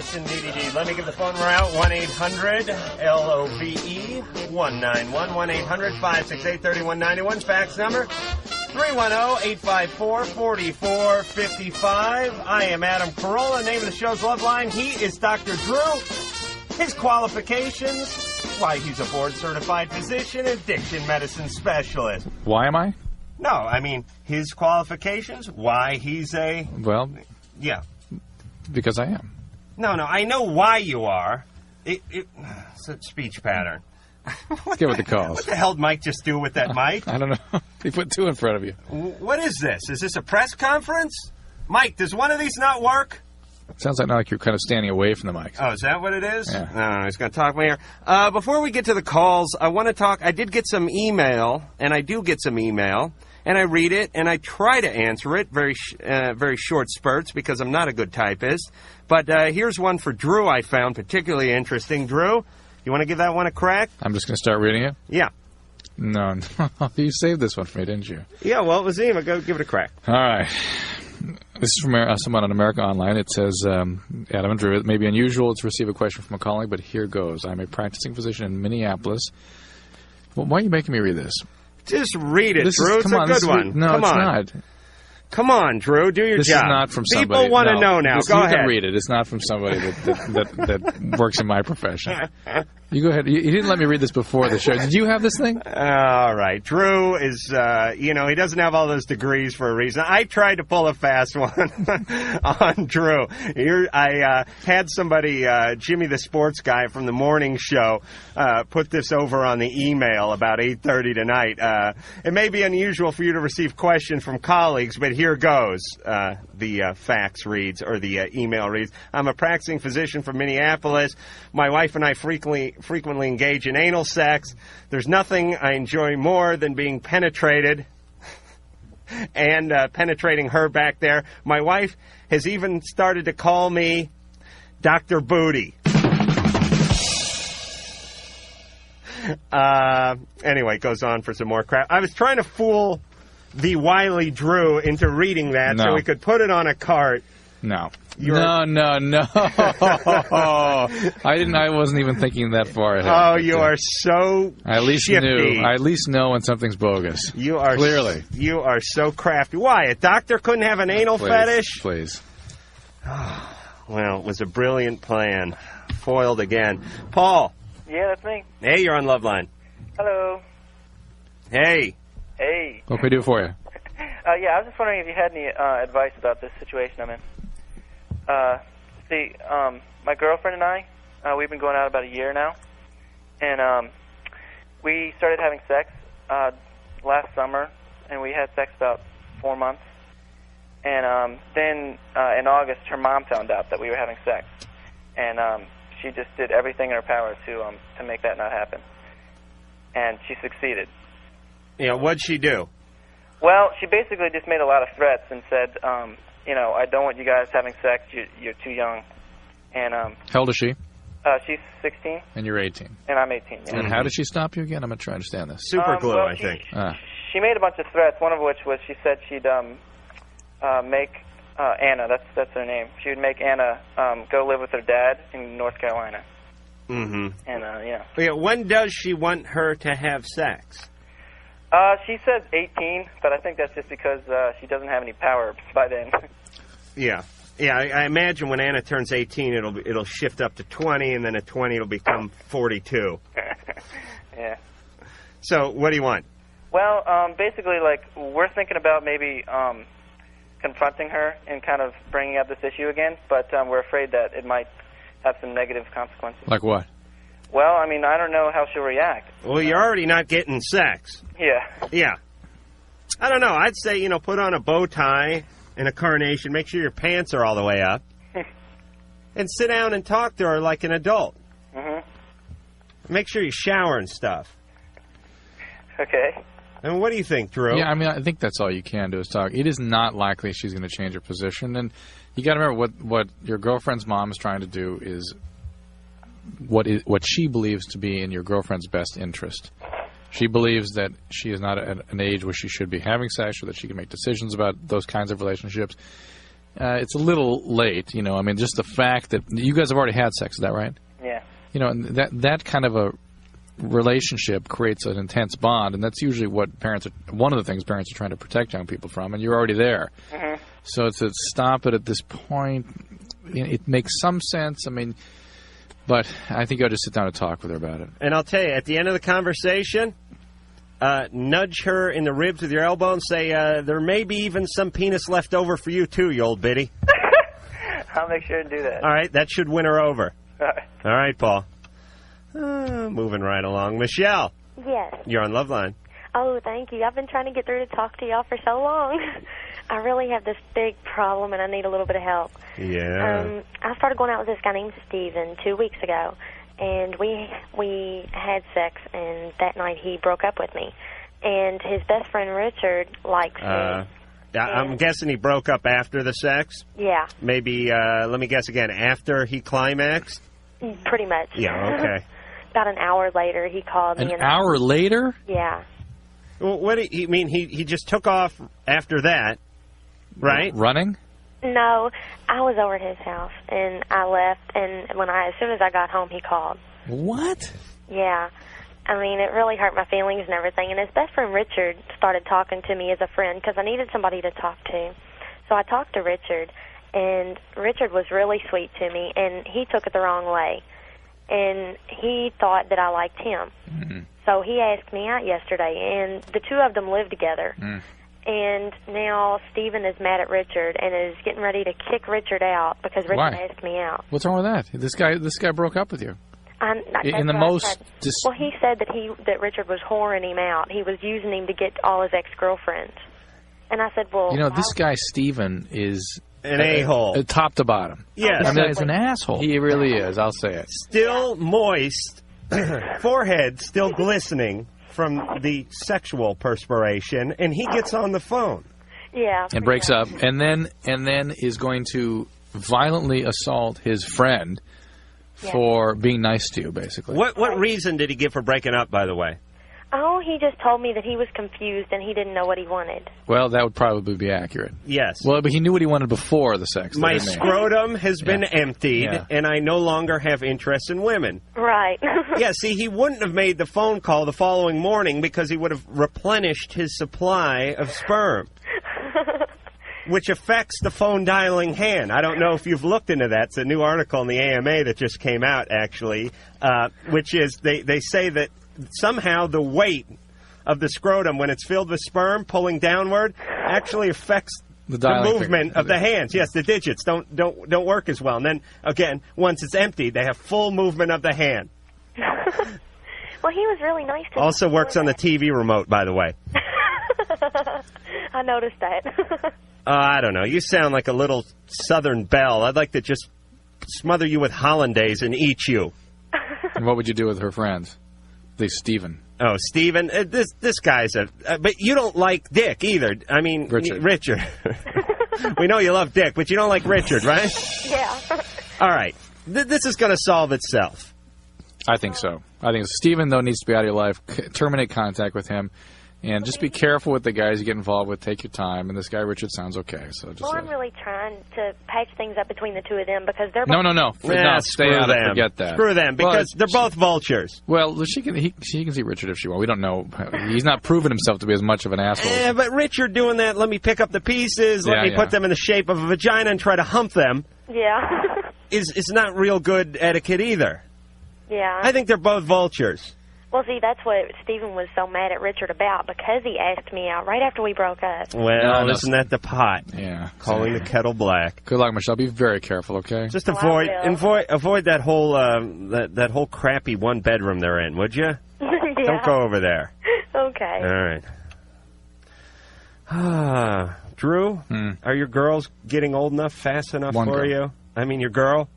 Yes, indeed. Let me give the phone route. 1-800-LOVE 191 1-800-568-3191. Fax number 310-854-4455. I am Adam Carolla. Name of the show's Loveline. He is Dr. Drew. His qualifications, why he's a board-certified physician, addiction medicine specialist. Why am I? No, I mean, his qualifications, why he's a... Well... Yeah. Because I am. No, I know why you are. It's a speech pattern. Let's get with the calls. What the hell did Mike just do with that mic? I don't know. He put two in front of you. What is this? Is this a press conference? Mike, does one of these not work? Sounds like you're kind of standing away from the mic. Oh, is that what it is? Yeah. No, he's going to talk my ear. Before we get to the calls, I want to talk. I did get some email, and I do get some email, and I read it, and I try to answer it, very short spurts, because I'm not a good typist. But here's one for Drew I found particularly interesting. Drew, you want to give that one a crack? I'm just going to start reading it? Yeah. No. You saved this one for me, didn't you? Yeah, well, it was him. Go give it a crack. All right. This is from someone on America Online. It says, Adam and Drew, it may be unusual to receive a question from a colleague, but here goes. I'm a practicing physician in Minneapolis. Well, why are you making me read this? Just read it, Drew. It's a good one. No, it's not. Come on, Drew. Do your job. This is not from somebody. People want to know now. Go ahead. You can read it. It's not from somebody that works in my profession. You go ahead. You didn't let me read this before the show. Did you have this thing? All right. Drew is, he doesn't have all those degrees for a reason. I tried to pull a fast one on Drew. I had somebody, Jimmy the sports guy from the morning show, put this over on the email about 8:30 tonight. It may be unusual for you to receive questions from colleagues, but here goes. The fax reads, or the email reads, I'm a practicing physician from Minneapolis. My wife and I frequently engage in anal sex. There's nothing I enjoy more than being penetrated and penetrating her back there. My wife has even started to call me Dr. Booty. Anyway, it goes on for some more crap. I was trying to fool the wily Drew into reading that so we could put it on a cart. No. No. I wasn't even thinking that far ahead. Oh, you are so shifty. I at least know when something's bogus. You are clearly. You are so crafty. Why? A doctor couldn't have an anal fetish? Please. Well, it was a brilliant plan. Foiled again. Paul. Yeah, that's me. Hey, you're on Loveline. Hello. Hey. Hey. What can we do for you? Yeah, I was just wondering if you had any advice about this situation I'm in. My girlfriend and I, we've been going out about a year now, and we started having sex last summer, and we had sex about 4 months, and then in August, her mom found out that we were having sex, and she just did everything in her power to make that not happen, and she succeeded. Yeah, what'd she do? Well, she basically just made a lot of threats and said, I don't want you guys having sex. You're too young. And how old is she? She's 16. And you're 18. And I'm 18. Yeah. And how did she stop you again? I'm going to try to understand this. Super glue, I think. She made a bunch of threats. One of which was she said she'd make Anna. That's her name. She would make Anna go live with her dad in North Carolina. Mm-hmm. And Yeah. When does she want her to have sex? She says 18, but I think that's just because she doesn't have any power by then. Yeah. I imagine when Anna turns 18, it'll shift up to 20, and then at 20 it'll become 42. Yeah. So what do you want? Well, basically, we're thinking about maybe confronting her and kind of bringing up this issue again, but we're afraid that it might have some negative consequences. Like what? Well, I mean, I don't know how she'll react. Well, you're already not getting sex. Yeah. Yeah. I don't know. I'd say, put on a bow tie and a carnation. Make sure your pants are all the way up. And sit down and talk to her like an adult. Mm-hmm. Make sure you shower and stuff. Okay. And what do you think, Drew? Yeah, I mean, I think that's all you can do is talk. It is not likely she's going to change her position. And you got to remember what your girlfriend's mom is trying to do is what she believes to be in your girlfriend's best interest. She believes that she is not at an age where she should be having sex or that she can make decisions about those kinds of relationships. it's a little late. You know, I mean, just the fact that you guys have already had sex, is that right? Yeah. You know, and that kind of a relationship creates an intense bond, and that's usually what one of the things parents are trying to protect young people from, and you're already there. Mm-hmm. So to stop it at this point, it makes some sense. I mean, but I think I'll just sit down and talk with her about it. And I'll tell you, at the end of the conversation, nudge her in the ribs with your elbow and say, there may be even some penis left over for you, too, you old biddy. I'll make sure to do that. All right, that should win her over. All right. All right, Paul. Moving right along. Michelle, Yes. you're on Loveline. Oh, thank you. I've been trying to get through to talk to y'all for so long. I really have this big problem, and I need a little bit of help. Yeah. I started going out with this guy named Steven 2 weeks ago, and we had sex, and that night he broke up with me. And his best friend, Richard, likes me. I'm guessing he broke up after the sex? Yeah. Maybe, let me guess again, after he climaxed? Pretty much. Yeah, okay. About an hour later, he called me. An hour later? Yeah. Well, what do you mean? He just took off after that, right? Running? No, I was over at his house, and I left, and as soon as I got home, he called. What? Yeah. I mean, it really hurt my feelings and everything, and his best friend Richard started talking to me as a friend because I needed somebody to talk to. So I talked to Richard, and Richard was really sweet to me, and he took it the wrong way. And he thought that I liked him. Mm-hmm. So he asked me out yesterday, and the two of them live together. Mm. And now Steven is mad at Richard and is getting ready to kick Richard out because Richard asked me out. What's wrong with that? This guy broke up with you. In the most... Well, he said that Richard was whoring him out. He was using him to get all his ex-girlfriends. And I said, well... You know, this guy, Steven, is... An a-hole. Top to bottom. Yes. I mean, he's an asshole. He really is, I'll say it. Still moist, forehead still glistening from the sexual perspiration, and he gets on the phone. Yeah. And breaks up, and then is going to violently assault his friend for being nice to you, basically. What reason did he give for breaking up, by the way? Oh, he just told me that he was confused and he didn't know what he wanted. Well, that would probably be accurate. Yes. Well, but he knew what he wanted before the sex. My scrotum has been emptied, and I no longer have interest in women. Right. Yeah, see, he wouldn't have made the phone call the following morning because he would have replenished his supply of sperm, which affects the phone dialing hand. I don't know if you've looked into that. It's a new article in the AMA that just came out, actually, which is they say that somehow the weight of the scrotum when it's filled with sperm pulling downward actually affects the movement of the hands. Yes, the digits don't work as well. And then, again, once it's empty, they have full movement of the hand. Well, he was really nice to me. Also works on the TV remote, by the way. I noticed that. I don't know. You sound like a little Southern belle. I'd like to just smother you with hollandaise and eat you. And what would you do with her friends? Steven. Oh, Steven. This guy's but you don't like Dick either. I mean, Richard. We know you love Dick, but you don't like Richard, right? Yeah. All right. This is going to solve itself. I think so. I think Steven, though, needs to be out of your life. Terminate contact with him. And just be careful with the guys you get involved with. Take your time. And this guy, Richard, sounds okay. So just. I'm really trying to patch things up between the two of them because they're No. Stay out of it. Forget that. Screw them because they're both vultures. Well, she can see Richard if she wants. We don't know. He's not proven himself to be as much of an asshole. Yeah, but Richard doing that, let me pick up the pieces, let me put them in the shape of a vagina and try to hump them. Yeah. is not real good etiquette either. Yeah. I think they're both vultures. Well, see, that's what Steven was so mad at Richard about, because he asked me out right after we broke up. Well, isn't that the pot? Yeah. Calling the kettle black. Good luck, Michelle. Be very careful, okay? Just avoid that whole that whole crappy one bedroom they're in, would you? Yeah. Don't go over there. Okay. All right. Drew, are your girls getting old enough, fast enough for you? I mean, your girl?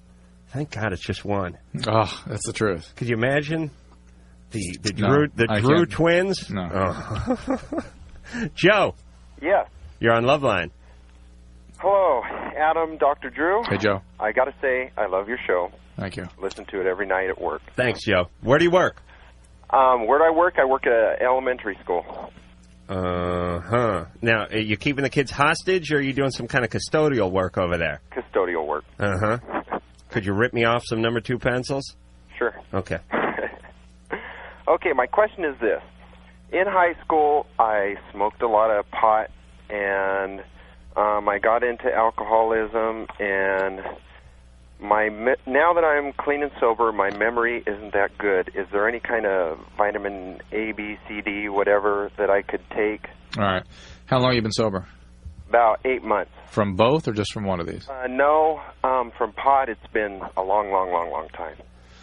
Thank God it's just one. Oh, that's the truth. Could you imagine? The Drew twins? No. Oh. Joe. Yeah. You're on Loveline. Hello, Adam, Dr. Drew. Hey, Joe. I got to say, I love your show. Thank you. Listen to it every night at work. Thanks, Joe. Where do you work? Where do I work? I work at an elementary school. Uh-huh. Now, are you keeping the kids hostage, or are you doing some kind of custodial work over there? Custodial work. Uh-huh. Could you rip me off some number 2 pencils? Sure. Okay. Okay, my question is this. In high school, I smoked a lot of pot, and I got into alcoholism, and now that I'm clean and sober, my memory isn't that good. Is there any kind of vitamin A, B, C, D, whatever, that I could take? All right. How long have you been sober? About 8 months. From both or just from one of these? No, from pot it's been a long time.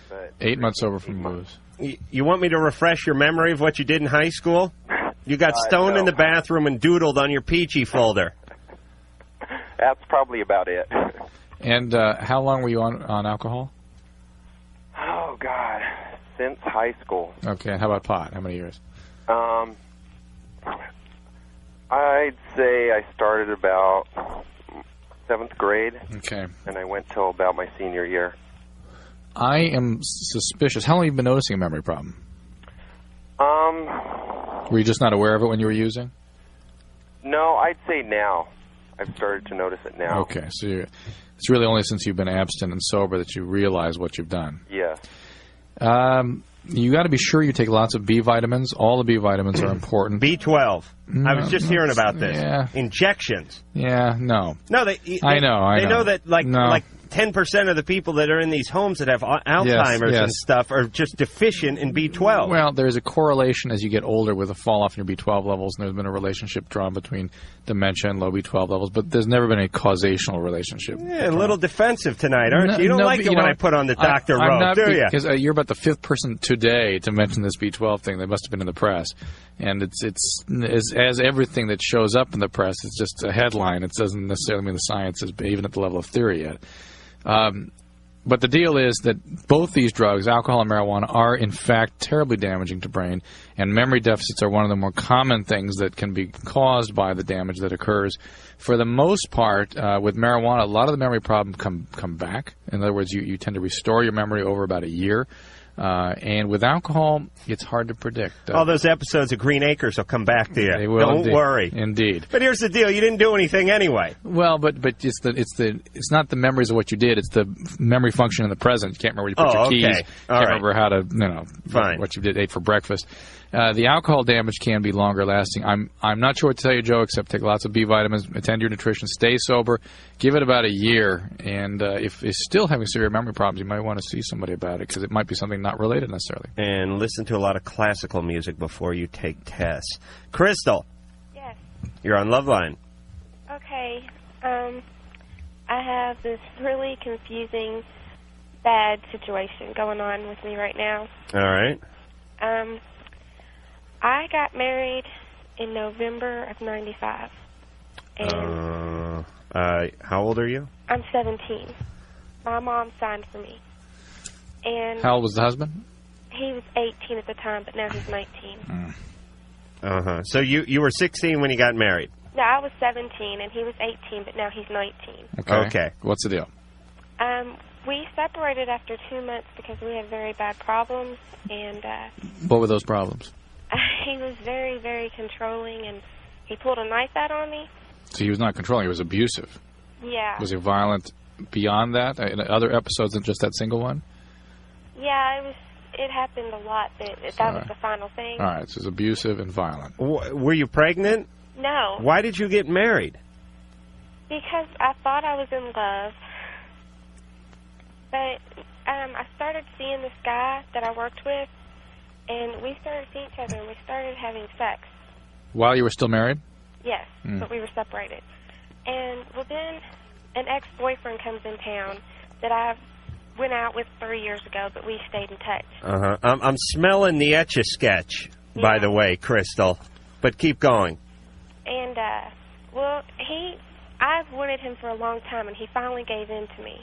But 8 months sober from booze. You want me to refresh your memory of what you did in high school? You got stoned in the bathroom and doodled on your peachy folder. That's probably about it. And how long were you on alcohol? Oh, God. Since high school. Okay. How about pot? How many years? I'd say I started about 7th grade. Okay. And I went till about my senior year. I am suspicious. How long have you been noticing a memory problem? Were you just not aware of it when you were using? No, I'd say now. I've started to notice it now. Okay, so it's really only since you've been abstinent and sober that you realize what you've done. Yeah. You got to be sure you take lots of B vitamins. All the B vitamins are important. B12. I was just hearing about this. Yeah. Injections. Yeah, no. No, I know. They know that like 10% of the people that are in these homes that have Alzheimer's and stuff are just deficient in B12. Well, there's a correlation as you get older with a fall off in your B12 levels, and there's been a relationship drawn between dementia and low B12 levels, but there's never been a causational relationship. Yeah, a little defensive tonight, aren't you? You don't like it when I put on the doctor robe, do you? Because you're about the 5th person today to mention this B12 thing. They must have been in the press. And it's as everything that shows up in the press, it's just a headline. It doesn't necessarily mean the science is even at the level of theory yet. But the deal is that both these drugs, alcohol and marijuana, are in fact terribly damaging to brain, and memory deficits are one of the more common things that can be caused by the damage that occurs. For the most part, with marijuana, a lot of the memory problems come back. In other words, you tend to restore your memory over about a year. And with alcohol, it's hard to predict. All those episodes of Green Acres will come back to you. They will. Don't worry. Indeed. But here's the deal: you didn't do anything anyway. Well, but it's not the memories of what you did. It's the memory function in the present. You can't remember where you put your keys. Can't remember how to what you ate for breakfast. The alcohol damage can be longer lasting. I'm not sure what to tell you, Joe, except take lots of B vitamins, attend your nutrition, stay sober, give it about a year, and if you're still having severe memory problems, you might want to see somebody about it because it might be something not related necessarily. And listen to a lot of classical music before you take tests. Crystal. Yes. You're on Loveline. Okay. I have this really confusing, bad situation going on with me right now. All right. I got married in November of '95. And how old are you? I'm 17. My mom signed for me. And how old was the husband? He was 18 at the time, but now he's 19. Uh-huh. So you were 16 when you got married? No, I was 17, and he was 18, but now he's 19. Okay. What's the deal? We separated after 2 months because we had very bad problems, and what were those problems? He was very, very controlling, and he pulled a knife out on me. So he was not controlling, he was abusive. Yeah. Was he violent beyond that, in other episodes than just that single one? Yeah, it happened a lot, but that was the final thing. All right, so it was abusive and violent. Were you pregnant? No. Why did you get married? Because I thought I was in love. But I started seeing this guy that I worked with, and we started seeing each other, and we started having sex. While you were still married? Yes, but we were separated. And, well, then an ex-boyfriend comes in town that I went out with 3 years ago, but we stayed in touch. Uh-huh. I'm smelling the Etch-a-Sketch, by the way, Crystal. But keep going. And, well, I've wanted him for a long time, and he finally gave in to me.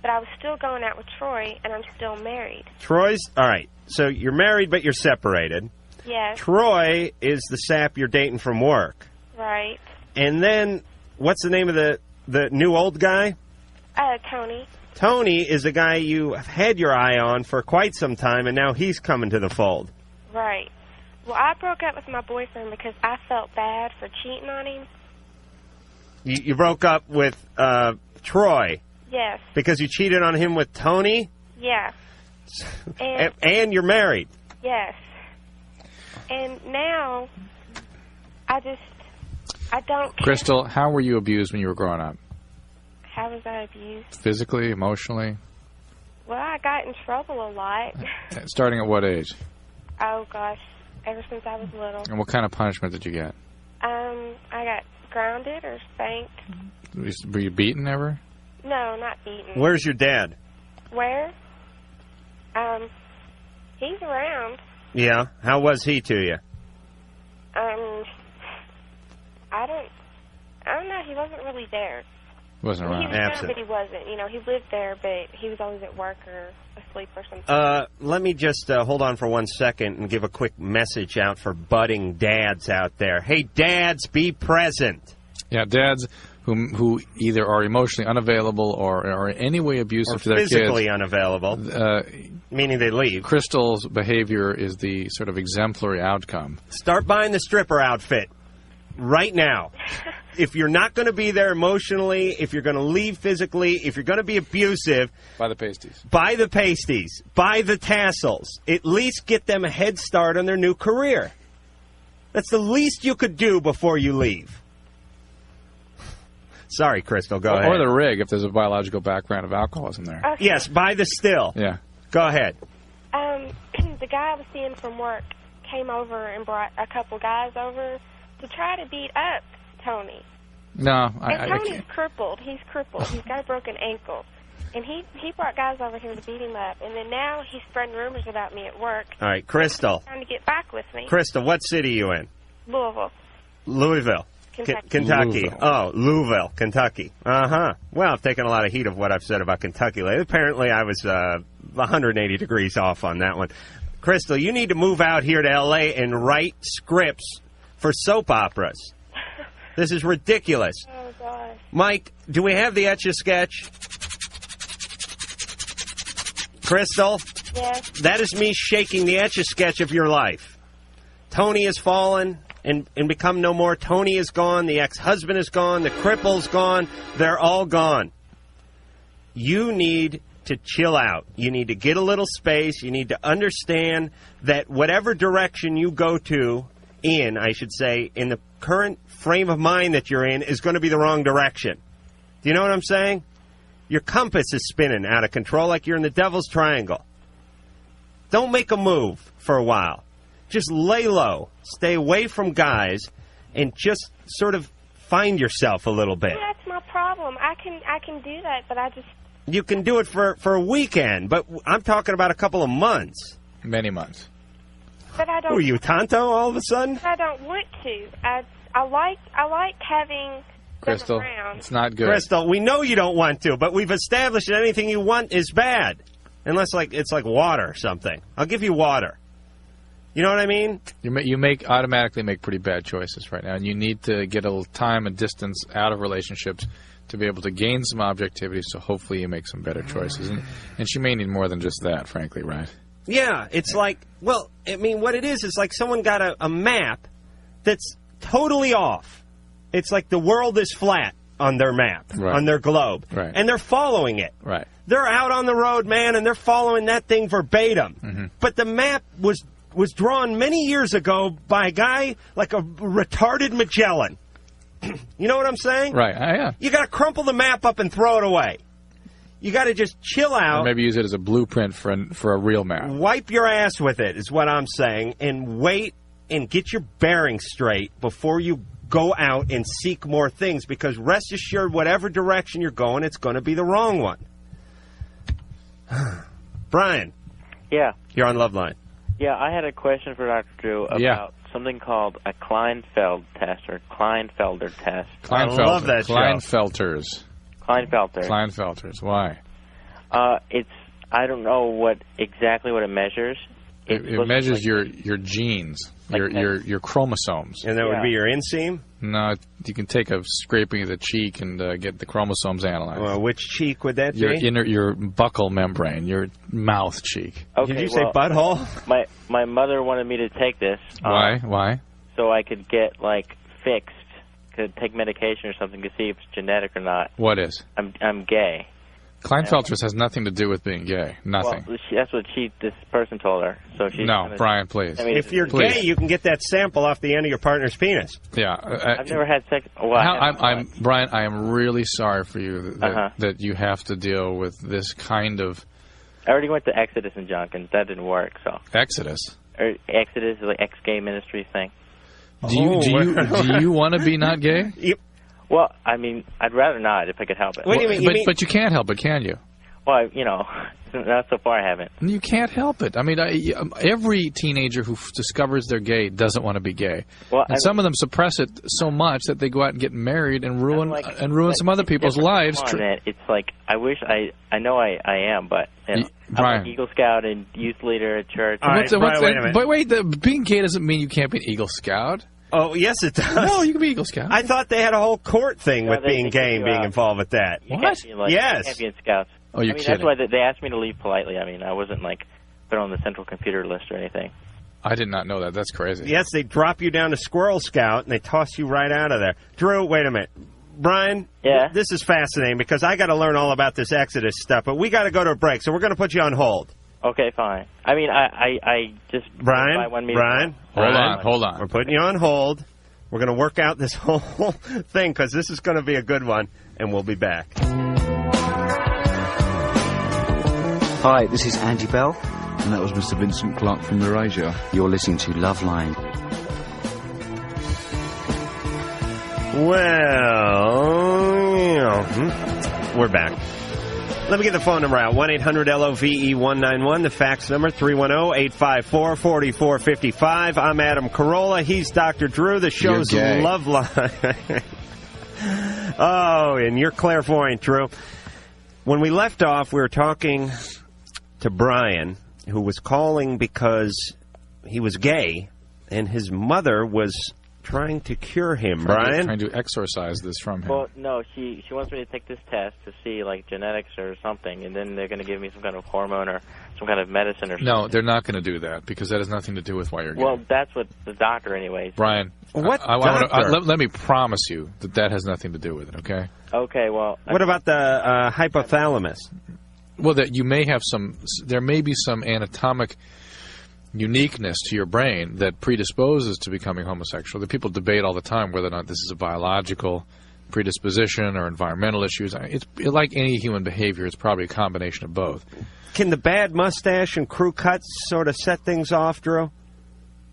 But I was still going out with Troy, and I'm still married. Troy's? All right. So you're married, but you're separated. Yes. Troy is the sap you're dating from work. Right. And then, what's the name of the new old guy? Tony. Tony is the guy you have had your eye on for quite some time, and now he's coming to the fold. Right. Well, I broke up with my boyfriend because I felt bad for cheating on him. You broke up with Troy Yes. because you cheated on him with Tony? Yeah. And you're married? Yes. And now, I don't care. Crystal, how were you abused when you were growing up? How was I abused? Physically, emotionally? Well, I got in trouble a lot. Starting at what age? Oh, gosh. Ever since I was little. And what kind of punishment did you get? I got grounded or spanked. Were you beaten ever? No, not beaten. Where's your dad? Where? He's around. Yeah. How was he to you? I don't know. He wasn't really there. Wasn't He around. was around, Absent. but he wasn't. You know, he lived there, but he was always at work or asleep or something. Let me just hold on for 1 second and give a quick message out for budding dads out there. Hey, dads, be present. Yeah, dads who either are emotionally unavailable or are in any way abusive Or to their kids. physically unavailable, meaning they leave. Crystal's behavior is the sort of exemplary outcome. Start buying the stripper outfit right now. If you're not going to be there emotionally, if you're going to leave physically, if you're going to be abusive, By the pasties. buy the pasties, buy the tassels. At least get them a head start on their new career. That's the least you could do before you leave. Sorry, Crystal, go ahead. Or the rig, if there's a biological background of alcoholism there. Okay. Yes, buy the still. Yeah. Go ahead. The guy I was seeing from work came over and brought a couple guys over to try to beat up Tony. No, I And Tony's can't. crippled. He's crippled. He's got a broken ankle. And he brought guys over here to beat him up. And then now he's spreading rumors about me at work. All right, Crystal. Trying to get back with me. Crystal, what city are you in? Louisville, Louisville. Kentucky. Kentucky. Louisville. Oh, Louisville, Kentucky. Uh-huh. Well, I've taken a lot of heat of what I've said about Kentucky lately. Apparently, I was 180 degrees off on that one. Crystal, you need to move out here to L.A. and write scripts for soap operas. This is ridiculous. Oh, gosh. Mike, do we have the Etch-a-Sketch? Crystal, Yes. that is me shaking the Etch-a-Sketch of your life. Tony has fallen and become no more. Tony is gone. The ex-husband is gone. The cripple's gone. They're all gone. You need to chill out. You need to get a little space. You need to understand that whatever direction you go to in the current frame of mind that you're in is going to be the wrong direction. Do you know what I'm saying? Your compass is spinning out of control like you're in the devil's triangle. Don't make a move for a while. Just lay low. Stay away from guys and just sort of find yourself a little bit. That's my problem. I can do that, but I just... You can do it for a weekend, but I'm talking about a couple of months. Many months. But I don't... Who are you, Tonto, all of a sudden? I don't want to. I like having Crystal, them around. it's not good. Crystal, we know you don't want to, but we've established that anything you want is bad. Unless it's like water or something. I'll give you water. You know what I mean? You automatically make pretty bad choices right now, and you need to get a little time and distance out of relationships to be able to gain some objectivity, so hopefully you make some better choices. And she may need more than just that, frankly, right? Yeah, it's like, well, I mean, what it is like someone got a map that's totally off. It's like the world is flat on their map, Right. on their globe. Right. And they're following it. Right. They're out on the road, man, and they're following that thing verbatim. Mm-hmm. But the map was drawn many years ago by a guy like a retarded Magellan. You know what I'm saying? Right. Yeah. You got to crumple the map up and throw it away. You got to just chill out. Or maybe use it as a blueprint for a real map. Wipe your ass with it is what I'm saying, and wait and get your bearings straight before you go out and seek more things, because rest assured, whatever direction you're going, it's going to be the wrong one. Brian. Yeah. You're on Loveline. Yeah, I had a question for Dr. Drew about something called a Kleinfeld test or Kleinfelder test. I love that show. Kleinfelters. Kleinfelter. Why? I don't know exactly what it measures. It measures your genes, your chromosomes. And that would be your inseam? No, you can take a scraping of the cheek and get the chromosomes analyzed. Well, which cheek would that be? Your buccal membrane, your mouth cheek. Okay, Did you say butthole? My mother wanted me to take this. Why? So I could get fixed, could take medication or something to see if it's genetic or not. What is? I'm gay. Klinefelter's has nothing to do with being gay. Nothing. Well, that's what this person told her. So she. No, Brian, please. I mean, if you're gay, you can get that sample off the end of your partner's penis. Yeah. I've never had sex. Well, Brian, I am really sorry for you that you have to deal with this kind of. I already went to Exodus in Junction. That didn't work. So. Exodus. Or Exodus is ex-gay ministry thing. Do you want to be not gay? Well, I mean, I'd rather not if I could help it. What do you mean? But you can't help it, can you? Well, not so far I haven't. You can't help it. I mean, every teenager who discovers they're gay doesn't want to be gay. Well, some of them suppress it so much that they go out and get married and ruin some other people's lives. It's like I wish I know I am, but I'm Brian. an Eagle Scout and youth leader at church. Right, Brian, wait a minute. But wait, being gay doesn't mean you can't be an Eagle Scout. Oh, yes, it does. No, you can be Eagle Scout. I thought they had a whole court thing with being gay and being involved with that. What? Yes. You can't be in Scouts. Oh, you're kidding. That's why they asked me to leave politely. I mean, I wasn't put on the central computer list or anything. I did not know that. That's crazy. Yes, they drop you down to Squirrel Scout and they toss you right out of there. Drew, wait a minute. Brian, this is fascinating because I got to learn all about this Exodus stuff, but we got to go to a break, so we're going to put you on hold. Okay, fine. I mean, I just... Brian, hold on. We're putting you on hold. We're going to work out this whole thing because this is going to be a good one, and we'll be back. Hi, this is Andy Bell. And that was Mr. Vincent Clark from Eurasia. You're listening to Loveline. Well, we're back. Let me get the phone number out. 1-800-LOVE-191. The fax number, 310-854-4455. I'm Adam Carolla. He's Dr. Drew. The show's Loveline. Oh, and you're clairvoyant, Drew. When we left off, we were talking to Brian, who was calling because he was gay, and his mother was trying to cure him. Brian? Trying to exorcise this from him. Well, no, she wants me to take this test to see, genetics or something, and then they're going to give me some kind of hormone or some kind of medicine or something. No, they're not going to do that, because that has nothing to do with why you're gay. Well, that's what the doctor anyways. Brian, let me promise you that has nothing to do with it, okay? Okay, well... What about the hypothalamus? Well, there may be some anatomic uniqueness to your brain that predisposes to becoming homosexual. The people debate all the time whether or not this is a biological predisposition or environmental issues. It's like any human behavior. It's probably a combination of both. Can the bad mustache and crew cuts sort of set things off, Drew?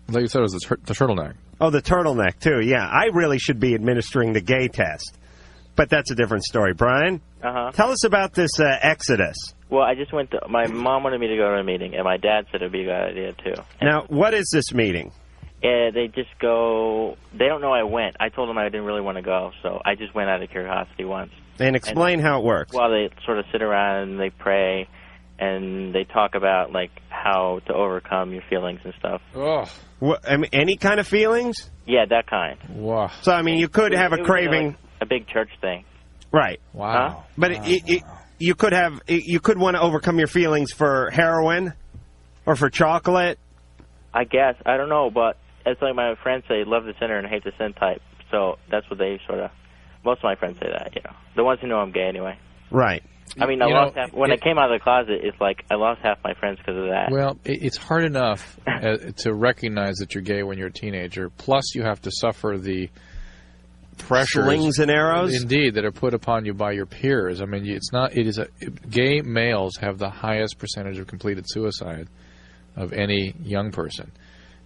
Like you said, it was the turtleneck. Oh, the turtleneck, too. Yeah, I really should be administering the gay test. But that's a different story. Brian? Tell us about this Exodus. Well, I just went to... My mom wanted me to go to a meeting, and my dad said it would be a good idea, too. Now, what is this meeting? They just go... They don't know I went. I told them I didn't really want to go, so I just went out of curiosity once. And explain how it works. Well, they sort of sit around and they pray, and they talk about, how to overcome your feelings and stuff. Oh. What, any kind of feelings? Yeah, that kind. Wow. So, you could have a craving... A big church thing. Right. Wow. Huh? But you could want to overcome your feelings for heroin or for chocolate. I guess. I don't know, but it's like my friends say, love the sinner and hate the sin type. So that's what they most of my friends say that, The ones who know I'm gay anyway. Right. I mean, when I came out of the closet, it's like I lost half my friends because of that. Well, it's hard enough to recognize that you're gay when you're a teenager. Plus, you have to suffer the pressures, slings and arrows, indeed, that are put upon you by your peers. I mean, gay males have the highest percentage of completed suicide of any young person.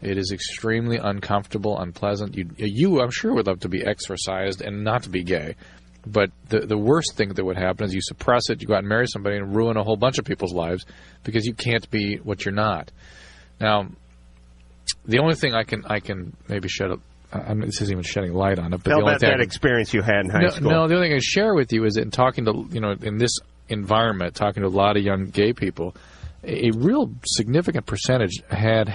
It is extremely uncomfortable, unpleasant. You, I'm sure, would love to be exorcised and not to be gay. But the worst thing that would happen is you suppress it, you go out and marry somebody and ruin a whole bunch of people's lives because you can't be what you're not. Now, the only thing I can maybe shed this isn't even shedding light on it. But tell about that experience you had in high school. No, the only thing I can share with you is that in talking to, in this environment, talking to a lot of young gay people, a real significant percentage had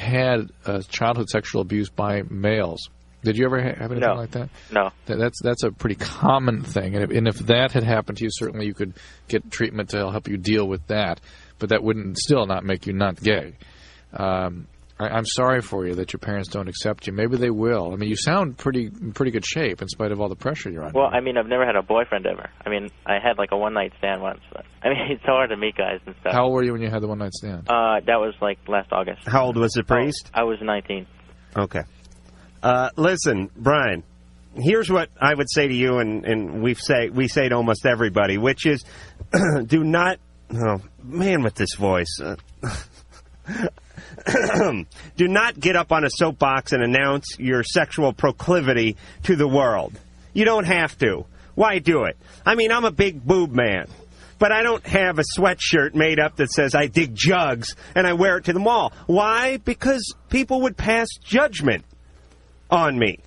childhood sexual abuse by males. Did you ever have anything like that? No. That's a pretty common thing, and if that had happened to you, certainly you could get treatment to help you deal with that, but that wouldn't still not make you not gay. I'm sorry for you that your parents don't accept you. Maybe they will. I mean, you sound pretty good shape in spite of all the pressure you're under. Well, I mean, I've never had a boyfriend ever. I mean, I had like a one-night stand once, but I mean, it's so hard to meet guys and stuff. How old were you when you had the one-night stand? That was like last August. How old was the priest? I was 19. Okay. Listen, Brian, here's what I would say to you, and we say to almost everybody, which is, do not, oh, man with this voice, do not get up on a soapbox and announce your sexual proclivity to the world. You don't have to. Why do it? I mean, I'm a big boob man, but I don't have a sweatshirt made up that says I dig jugs and I wear it to the mall. Why? Because people would pass judgment on me.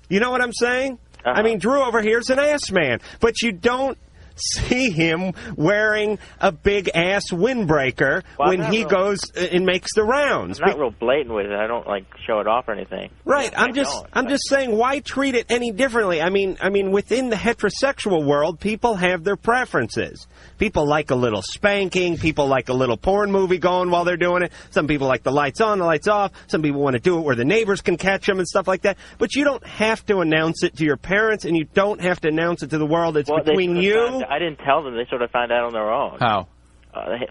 You know what I'm saying? I mean, Drew over here is an ass man, but you don't see him wearing a big-ass windbreaker when he goes and makes the rounds. I'm not real blatant with it. I don't, like, show it off or anything. Right. I'm just saying, why treat it any differently? I mean, within the heterosexual world, people have their preferences. People like a little spanking. People like a little porn movie going while they're doing it. Some people like the lights on, the lights off. Some people want to do it where the neighbors can catch them and stuff like that. But you don't have to announce it to your parents, and you don't have to announce it to the world. It's between you. I didn't tell them. They sort of found out on their own. How?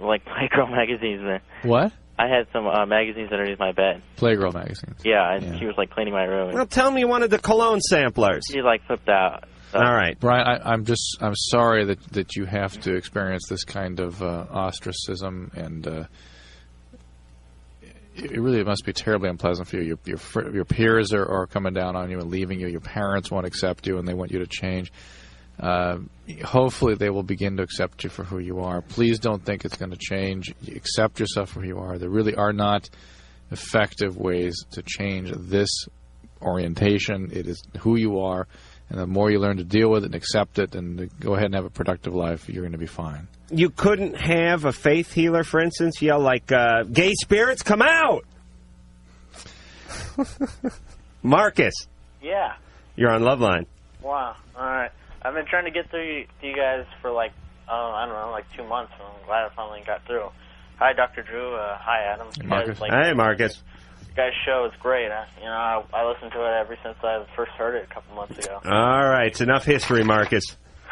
Like Playgirl magazines. What? I had some magazines underneath my bed. Playgirl magazines. Yeah, and she was like cleaning my room. Well, tell me you wanted the cologne samplers. She like flipped out. So. All right, Brian. I'm sorry that you have to experience this kind of ostracism, and it really must be terribly unpleasant for you. Your peers are coming down on you and leaving you. Your parents won't accept you, and they want you to change. Hopefully they will begin to accept you for who you are. Please don't think it's going to change. Accept yourself for who you are. There really are not effective ways to change this orientation. It is who you are, and the more you learn to deal with it and accept it and to go ahead and have a productive life, you're going to be fine. You couldn't have a faith healer, for instance, yell like, gay spirits, come out! Marcus. Yeah. You're on Loveline. Wow. All right. I've been trying to get through to you guys for like, I don't know, like 2 months, and I'm glad I finally got through. Hi, Dr. Drew. Hi, Adam. Hey, Marcus. Hey, Marcus. You guys' show is great. I listened to it ever since I first heard it a couple months ago. All right. It's enough history, Marcus.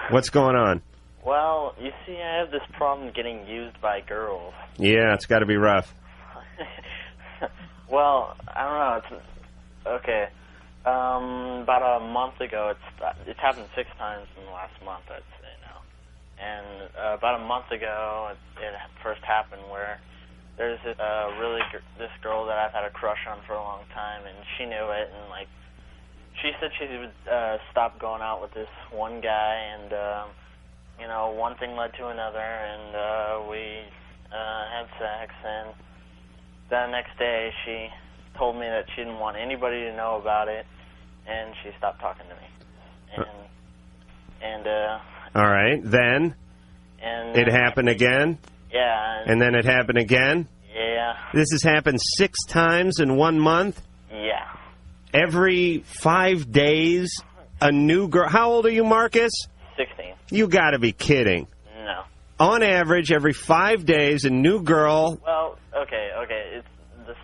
What's going on? Well, you see, I have this problem getting used by girls. Yeah, it's got to be rough. Well, I don't know. It's okay. About a month ago, it's happened 6 times in the last month, I'd say now. And about a month ago, it first happened where there's this girl that I've had a crush on for a long time, and she knew it, and like she said she would stop going out with this one guy, and one thing led to another, and we had sex, and the next day she told me that she didn't want anybody to know about it, and she stopped talking to me. All right, then? And it happened again? Yeah. And then it happened again? Yeah. This has happened 6 times in 1 month? Yeah. Every 5 days, a new girl. How old are you, Marcus? 16. You got to be kidding. No. On average, every 5 days, a new girl. Well, okay. It's this.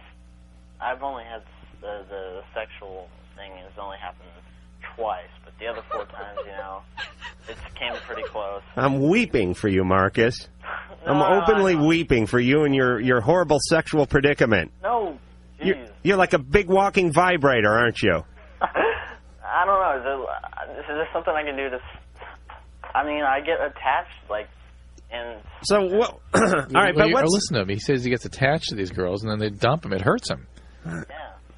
I've only had the sexual thing has only happened twice, but the other 4 times, it came pretty close. I'm weeping for you, Marcus. No, I'm openly no. weeping for you and your horrible sexual predicament. No, jeez. You're like a big walking vibrator, aren't you? I don't know. Is there something I can do to... I mean, I get attached, and... So, what... All right, but what's... Listen to him. He says he gets attached to these girls, and then they dump him. It hurts him. Yeah.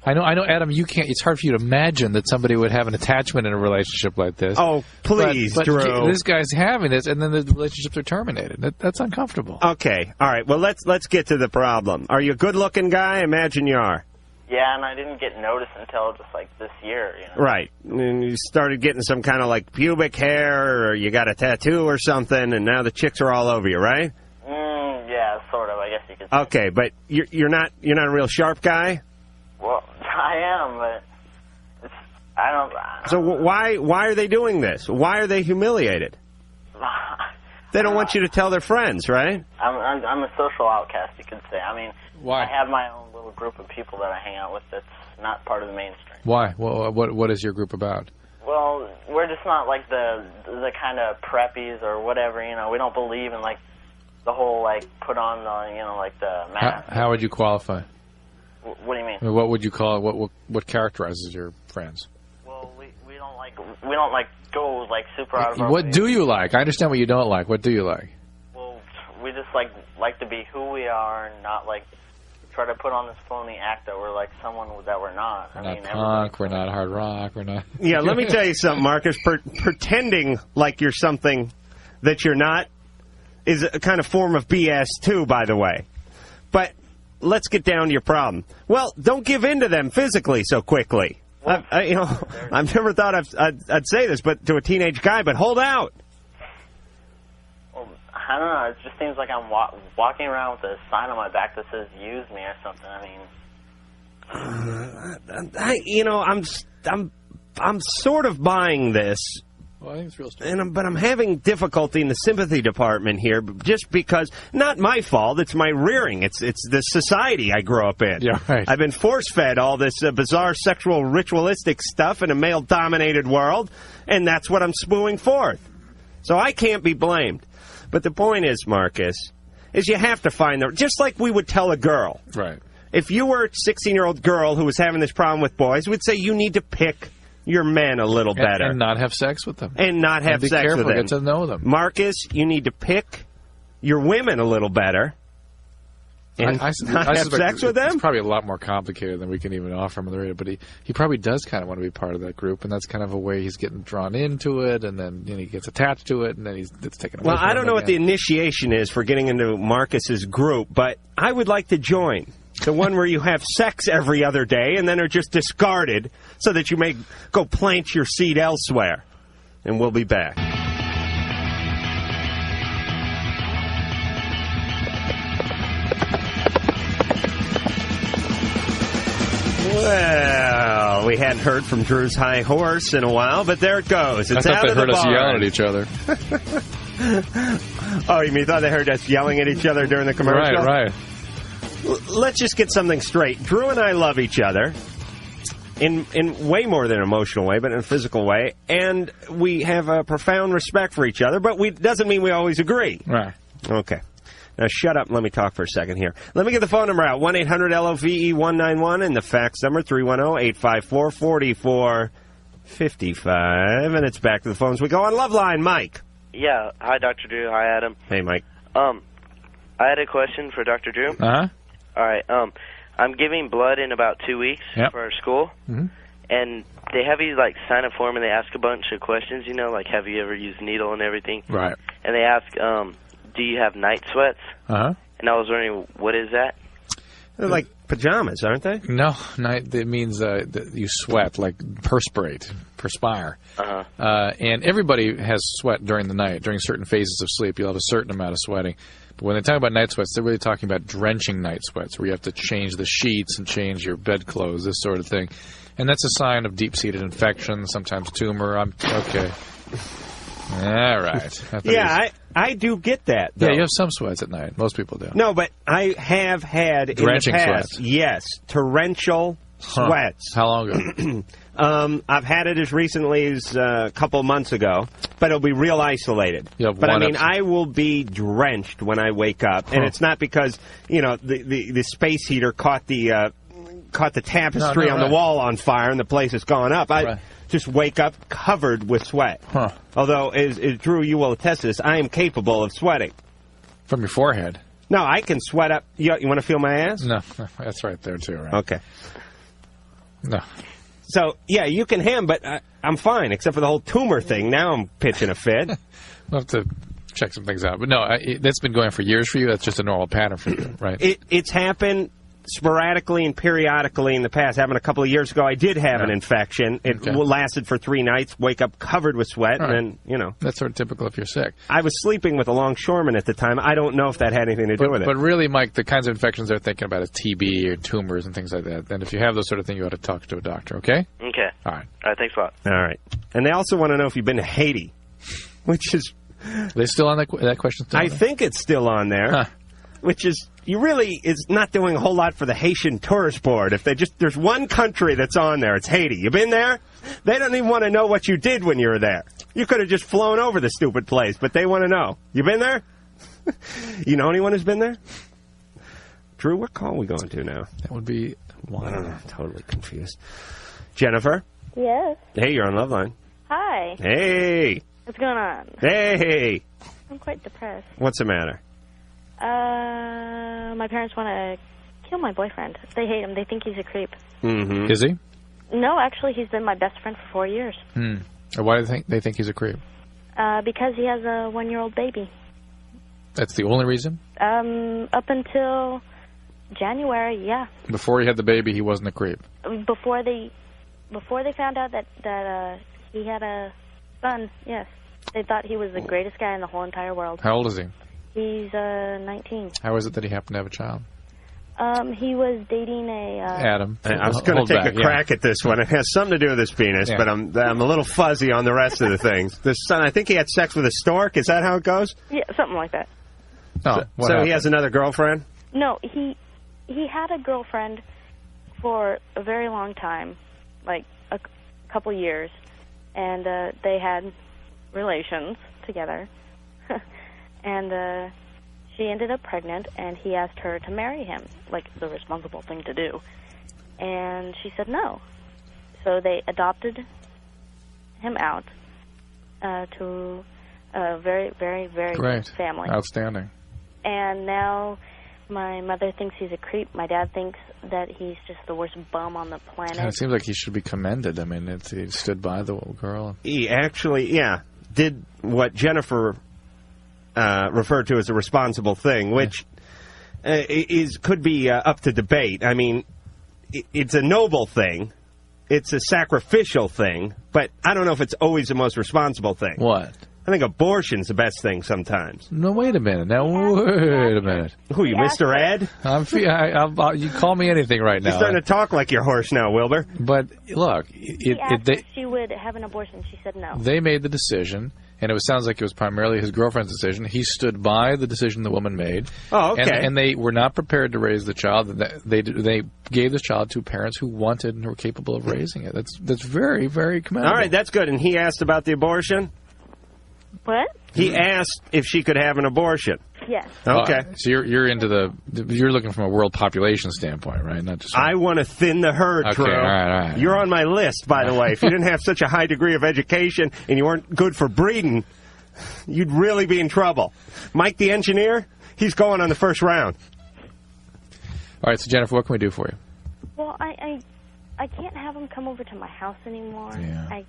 I know, Adam, you can't... It's hard for you to imagine that somebody would have an attachment in a relationship like this. Oh, please, but Drew. This guy's having this, and then the relationships are terminated. That's uncomfortable. Okay, all right. Well, let's get to the problem. Are you a good-looking guy? Imagine you are. Yeah, and I didn't get noticed until just, this year, Right. And you started getting some kind of, pubic hair, or you got a tattoo or something, and now the chicks are all over you, right? Yeah, sort of, I guess you could say. Okay, but you're not a real sharp guy? Well, I am, but it's I don't. So why are they doing this? Why are they humiliated? They don't want you to tell their friends, right? I'm a social outcast, you could say. I mean, why? I have my own little group of people that I hang out with that's not part of the mainstream. Why? What is your group about? Well, we're just not like the kind of preppies or whatever. You know, we don't believe in like the whole like put on the like the mask. How would you qualify? What do you mean? I mean, what would you call it? What characterizes your friends? Well, we don't like go like super out of our What way. do you like? I understand what you don't like. What do you like? Well, we just like to be who we are and not like try to put on this phony act that we're like someone that we're not. We're not punk. We're not hard rock. We're not. Yeah, let me tell you something, Marcus. Pretending like you're something that you're not is a kind of form of BS too, by the way. But let's get down to your problem. Well, don't give in to them physically so quickly. I've never thought I'd say this, but to a teenage guy. But hold out. Well, I don't know. It just seems like I'm walking around with a sign on my back that says "Use me" or something. I mean, I'm sort of buying this. Well, I think it's real stupid. But I'm having difficulty in the sympathy department here, just because, not my fault, it's my rearing. It's the society I grew up in. Yeah, right. I've been force-fed all this bizarre sexual ritualistic stuff in a male-dominated world, and that's what I'm spewing forth. So I can't be blamed. But the point is, Marcus, is you have to find just like we would tell a girl. Right. If you were a 16-year-old girl who was having this problem with boys, we'd say you need to pick your men a little better. And not have sex with them. And not have be sex careful, with them. Get to know them. Marcus, you need to pick your women a little better. And I not have sex with them? It's probably a lot more complicated than we can even offer him on the radio. But he probably does kind of want to be part of that group, and that's kind of a way he's getting drawn into it, and then he gets attached to it, and then it's taken away Well, from I don't him know what the again. initiation is for getting into Marcus's group, but I would like to join. The one where you have sex every other day and then are just discarded so that you may go plant your seed elsewhere. And we'll be back. Well, we hadn't heard from Drew's high horse in a while, but there it goes. It's I thought out they of the heard us barn. yelling at each other. Oh, you thought they heard us yelling at each other during the commercial? Right. Let's just get something straight. Drew and I love each other in way more than an emotional way, but in a physical way, and we have a profound respect for each other, but doesn't mean we always agree. Right. Okay. Now shut up and let me talk for a second here. Let me get the phone number out, 1-800-LOVE-191, and the fax number, 310-854-4455, and it's back to the phones. We go on Loveline, Mike. Yeah. Hi, Dr. Drew. Hi, Adam. Hey, Mike. I had a question for Dr. Drew. Uh-huh. All right. I'm giving blood in about 2 weeks for our school, Mm-hmm. and they have you like sign a form and they ask a bunch of questions. Like have you ever used needle and everything? Right. And they ask, do you have night sweats? Uh-huh. And I was wondering, what is that? They're like pajamas, aren't they? No, it means that you sweat, like perspire. Uh-huh. And everybody has sweat during the night. During certain phases of sleep, you'll have a certain amount of sweating. But when they talk about night sweats, they're really talking about drenching night sweats, where you have to change the sheets and change your bedclothes, this sort of thing. And that's a sign of deep-seated infection, sometimes tumor. Okay. All right. Yeah, I do get that, though. Yeah, you have some sweats at night. Most people do. No, but I have had drenching in the past, sweats. Yes, torrential sweats. How long ago? I've had it as recently as a couple months ago, but it'll be real isolated. But I mean, I will be drenched when I wake up, and it's not because the space heater caught the tapestry on the wall on fire and the place has gone up. I just wake up covered with sweat. Huh. Although, as Drew, you will attest to this, I am capable of sweating. From your forehead? No, I can sweat up. You want to feel my ass? No, that's right there too, right? Okay. No. So, yeah, you can ham, but I'm fine, except for the whole tumor thing. Now I'm pitching a fit. We'll have to check some things out. But no, that's been going for years for you? That's just a normal pattern for you, right? It's happened sporadically and periodically in the past. Happened a couple of years ago. I did have an infection. It lasted for 3 nights, wake up covered with sweat, and then, That's sort of typical if you're sick. I was sleeping with a longshoreman at the time. I don't know if that had anything to do with it. But really, Mike, the kinds of infections they're thinking about is TB or tumors and things like that. And if you have those sort of things, you ought to talk to a doctor, okay? Okay. All right. All right, thanks a lot. All right. And they also want to know if you've been to Haiti, which is... They still on that question? I think it's still on there, huh. which is... You really is not doing a whole lot for the Haitian Tourist Board. If there's one country that's on there, it's Haiti. You been there? They don't even want to know what you did when you were there. You could have just flown over the stupid place, but they want to know. You been there? You know anyone who's been there? Drew, what call are we going to now? That would be one. I don't know. I'm totally confused. Jennifer? Yes. Hey, you're on Loveline. Hi. Hey. What's going on? Hey. I'm quite depressed. What's the matter? My parents want to kill my boyfriend. They hate him. They think he's a creep. Mm-hmm. Is he? No, actually, he's been my best friend for 4 years. Why do they think he's a creep? Because he has a 1-year-old baby. That's the only reason? Up until January, yeah. Before he had the baby, he wasn't a creep. Before they found out that he had a son, yes. They thought he was the greatest guy in the whole entire world. How old is he? He's 19. How is it that he happened to have a child? He was dating a... Adam. I was going to take a crack at this one. It has something to do with his penis, but I'm a little fuzzy on the rest of the things. The son, I think he had sex with a stork. Is that how it goes? Yeah, something like that. Oh, so he has another girlfriend? No, he had a girlfriend for a very long time, like a couple years, and they had relations together. And she ended up pregnant, and he asked her to marry him, like the responsible thing to do. And she said no. So they adopted him out to a very, very, very Great. good family. Outstanding. And now my mother thinks he's a creep. My dad thinks that he's just the worst bum on the planet. And it seems like he should be commended. I mean, he stood by the girl. He actually, did what Jennifer referred to as a responsible thing, which could be up to debate. I mean, it's a noble thing. It's a sacrificial thing. But I don't know if it's always the most responsible thing. What? I think abortion's the best thing sometimes. No, wait a minute. Now, wait a minute. Who, you, Mr. Ed? You call me anything right now. You're starting to talk like you're hoarse now, Wilbur. But, look. He asked if she would have an abortion. She said no. They made the decision, and it sounds like it was primarily his girlfriend's decision. He stood by the decision the woman made. Oh, okay. And they were not prepared to raise the child. They gave this child to parents who wanted and who were capable of raising it. That's very, very commendable. All right, that's good. And he asked about the abortion? What? He asked if she could have an abortion. Yes. Okay. So you're into you're looking from a world population standpoint, right? Not just. I want to thin the herd, Okay, Drew. all right. You're on my list, by the way. If you didn't have such a high degree of education and you weren't good for breeding, you'd really be in trouble. Mike, the engineer, he's going on the first round. All right, so Jennifer, what can we do for you? Well, I can't have him come over to my house anymore. Yeah.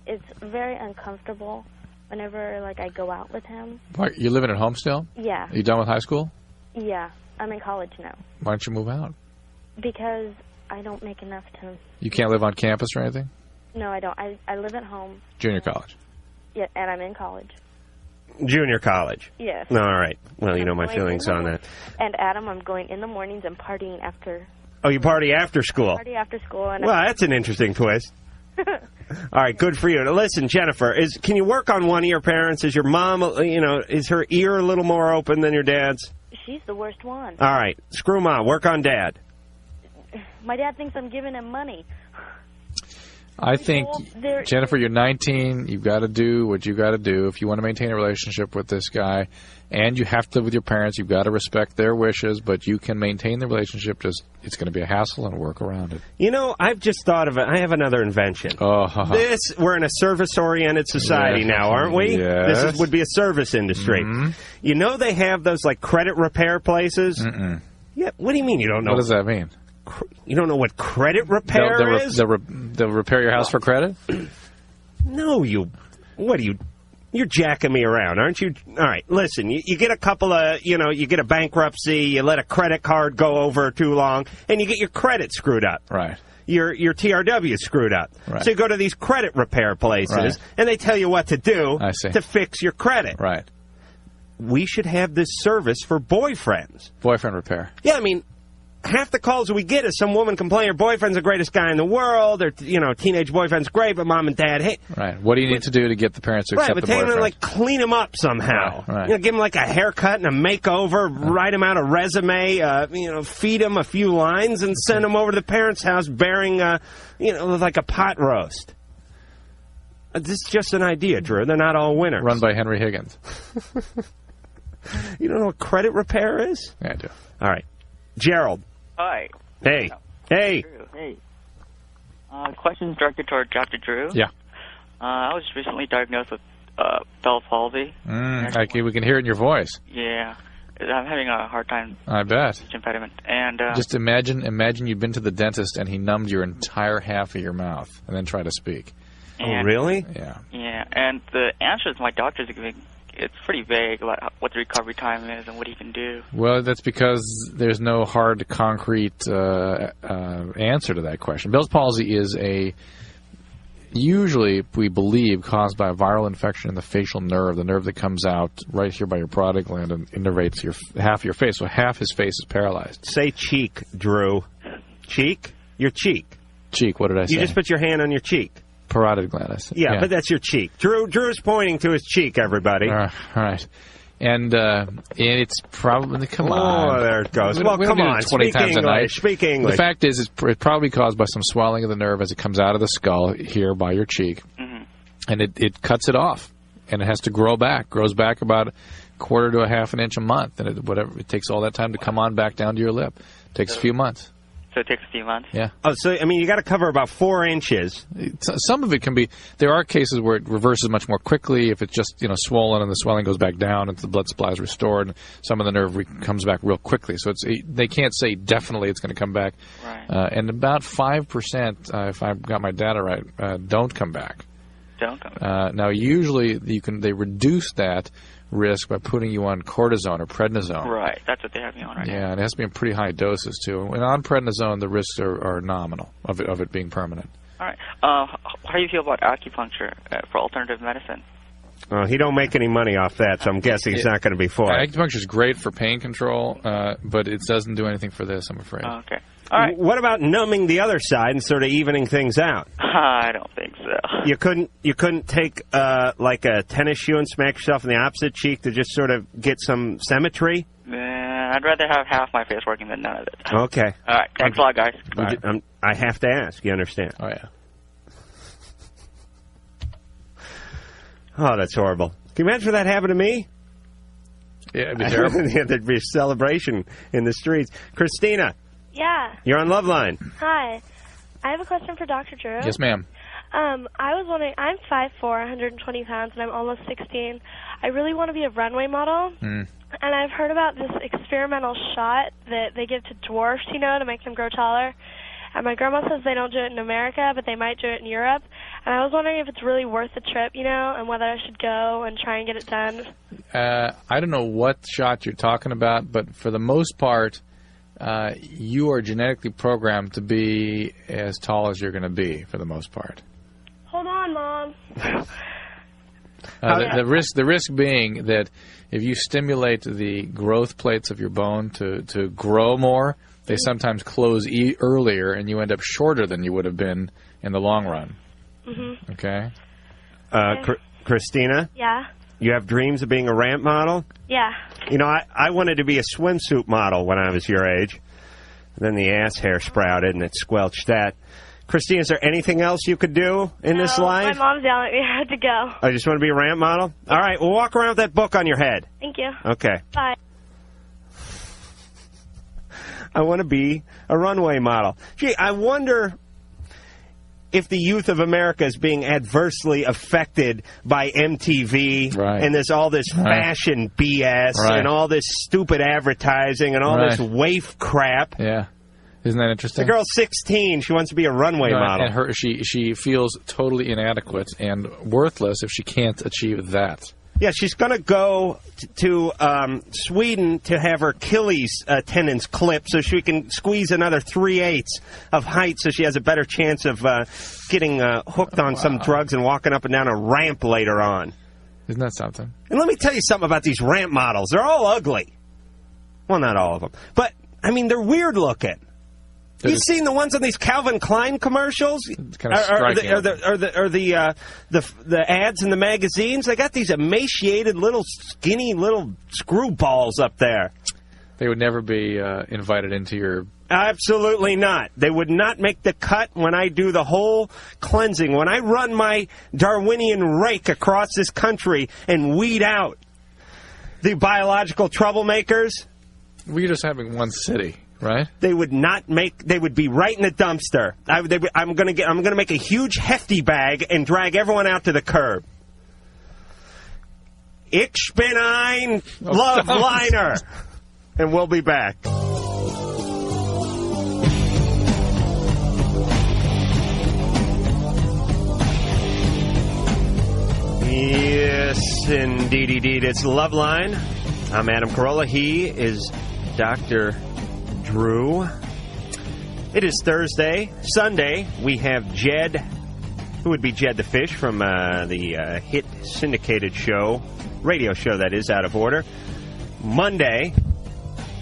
It's very uncomfortable whenever, like, I go out with him. You're living at home still? Yeah. Are you done with high school? Yeah. I'm in college now. Why don't you move out? Because I don't make enough to... You can't live on campus or anything? No, I don't. I live at home. Junior college? Yeah, and I'm in college. Junior college? Yes. All right. Well, you know my feelings on that. And Adam, I'm going in the mornings and partying after... Oh, you party after school? Party after school. And well, that's an interesting twist. All right, good for you. Now, listen, Jennifer, can you work on one of your parents? Is your mom, is her ear a little more open than your dad's? She's the worst one. All right, screw mom. Work on dad. My dad thinks I'm giving him money. I think, Jennifer, you're 19. You've got to do what you got to do. If you want to maintain a relationship with this guy, and you have to live with your parents, you've got to respect their wishes, but you can maintain the relationship. Just it's going to be a hassle and work around it. You know, I've just thought of it. I have another invention. We're in a service-oriented society now, aren't we? Yes. This would be a service industry. Mm-hmm. You know they have those, like, credit repair places? Mm-mm. Yeah, what do you mean you don't know? What does that mean? You don't know what credit repair is? They'll repair your house for credit? No, you're jacking me around, aren't you? All right, listen, you get a couple of, you get a bankruptcy, you let a credit card go over too long, and you get your credit screwed up. Right. Your TRW screwed up. Right. So you go to these credit repair places, and they tell you what to do to fix your credit. Right. We should have this service for boyfriends. Boyfriend repair. Yeah, I mean... half the calls we get is some woman complaining her boyfriend's the greatest guy in the world, or teenage boyfriend's great, but mom and dad hate. Right. What do you need to do to get the parents to accept the boyfriend? Right, but take him and clean him up somehow. Right. Give him like a haircut and a makeover, write him out a resume, feed him a few lines, and send him over to the parents' house bearing, like a pot roast. This is just an idea, Drew. They're not all winners. Run by Henry Higgins. You don't know what credit repair is? Yeah, I do. All right. Gerald. Hi. Hey. Hey. Hey. Questions directed toward Dr. Drew. Yeah. I was recently diagnosed with Bell's palsy. We can hear it in your voice. Yeah. I'm having a hard time. I bet. Speech impediment. And just imagine you'd been to the dentist and he numbed your entire half of your mouth and then try to speak. Oh, really? Yeah. Yeah. And the answers my doctors are giving, it's pretty vague about what the recovery time is and what he can do. Well, that's because there's no hard, concrete answer to that question. Bell's palsy is usually, we believe, caused by a viral infection in the facial nerve, the nerve that comes out right here by your parotid gland and innervates half your face. So half his face is paralyzed. Say cheek, Drew. Cheek? Your cheek. Cheek, what did I say? You just put your hand on your cheek. Parotid gland, I said. Yeah, but that's your cheek. Drew's pointing to his cheek, everybody. All right. And it's probably, come on. Oh, there it goes. Well, come on. 20 times a night. Speak English. The fact is, it's probably caused by some swelling of the nerve as it comes out of the skull here by your cheek. Mm-hmm. And it cuts it off. And it has to grow back. Grows back about a quarter to a half an inch a month. And it takes all that time to come on back down to your lip. It takes a few months. So it takes a few months? Yeah. Oh, so, you got to cover about 4 inches. Some of it can be, there are cases where it reverses much more quickly if it's just, swollen and the swelling goes back down and the blood supply is restored and some of the nerve comes back real quickly. So they can't say definitely it's going to come back. Right. And about 5%, if I've got my data right, don't come back. Don't come back. Now, usually they reduce that risk by putting you on cortisone or prednisone. Right, that's what they have me on right now. Yeah, and it has to be in pretty high doses, too. And on prednisone, the risks are nominal of it being permanent. All right. How do you feel about acupuncture for alternative medicine? He don't make any money off that, so I'm guessing he's not going to be for it. Acupuncture is great for pain control, but it doesn't do anything for this, I'm afraid. Okay. All right. What about numbing the other side and sort of evening things out? I don't think so. You couldn't take like a tennis shoe and smack yourself in the opposite cheek to just sort of get some symmetry? I'd rather have half my face working than none of it. Okay. All right. Thanks a lot, guys. I have to ask. You understand? Oh, yeah. Oh, that's horrible. Can you imagine if that happened to me? Yeah, it'd be terrible. There'd be a celebration in the streets. Christina. Yeah. You're on Loveline. Hi. I have a question for Dr. Drew. Yes, ma'am. I was wondering, I'm 5'4", 120 pounds, and I'm almost 16. I really want to be a runway model. And I've heard about this experimental shot that they give to dwarfs, to make them grow taller. And my grandma says they don't do it in America, but they might do it in Europe. And I was wondering if it's really worth the trip, and whether I should go and try and get it done. I don't know what shot you're talking about, but for the most part, you are genetically programmed to be as tall as you're going to be, for the most part. Hold on, Mom. The risk being that if you stimulate the growth plates of your bone to grow more, they sometimes close earlier, and you end up shorter than you would have been in the long run. Mm-hmm. Okay? Christina? Yeah? You have dreams of being a ramp model? Yeah. I wanted to be a swimsuit model when I was your age. Then the ass hair sprouted, and it squelched that. Christina, is there anything else you could do in this life? My mom's yelling at me. I have to go. I just want to be a ramp model? Yeah. All right, well, walk around with that book on your head. Thank you. Okay. Bye. I want to be a runway model. Gee, I wonder if the youth of America is being adversely affected by MTV and all this fashion BS and all this stupid advertising and all this waif crap. Yeah. Isn't that interesting? The girl's 16. She wants to be a runway model. And she feels totally inadequate and worthless if she can't achieve that. Yeah, she's going to go to Sweden to have her Achilles tendons clipped so she can squeeze another 3/8 of height so she has a better chance of getting hooked on some drugs and walking up and down a ramp later on. Isn't that something? And let me tell you something about these ramp models. They're all ugly. Well, not all of them. But I mean, they're weird looking. You've seen the ones on these Calvin Klein commercials? It's kind of striking. The ads in the magazines? They got these emaciated little skinny little screwballs up there. They would never be invited into your... Absolutely not. They would not make the cut when I do the whole cleansing. When I run my Darwinian rake across this country and weed out the biological troublemakers. We're just having one city, right? They would not make. They would be right in the dumpster. I'm going to make a huge hefty bag and drag everyone out to the curb. Ich bin ein Loveliner, and we'll be back. Yes, indeed. It's Loveline. I'm Adam Carolla. He is Dr. Drew. It is Thursday. Sunday, we have Jed, who would be Jed the Fish from the hit syndicated show, radio show that is, Out of Order. Monday,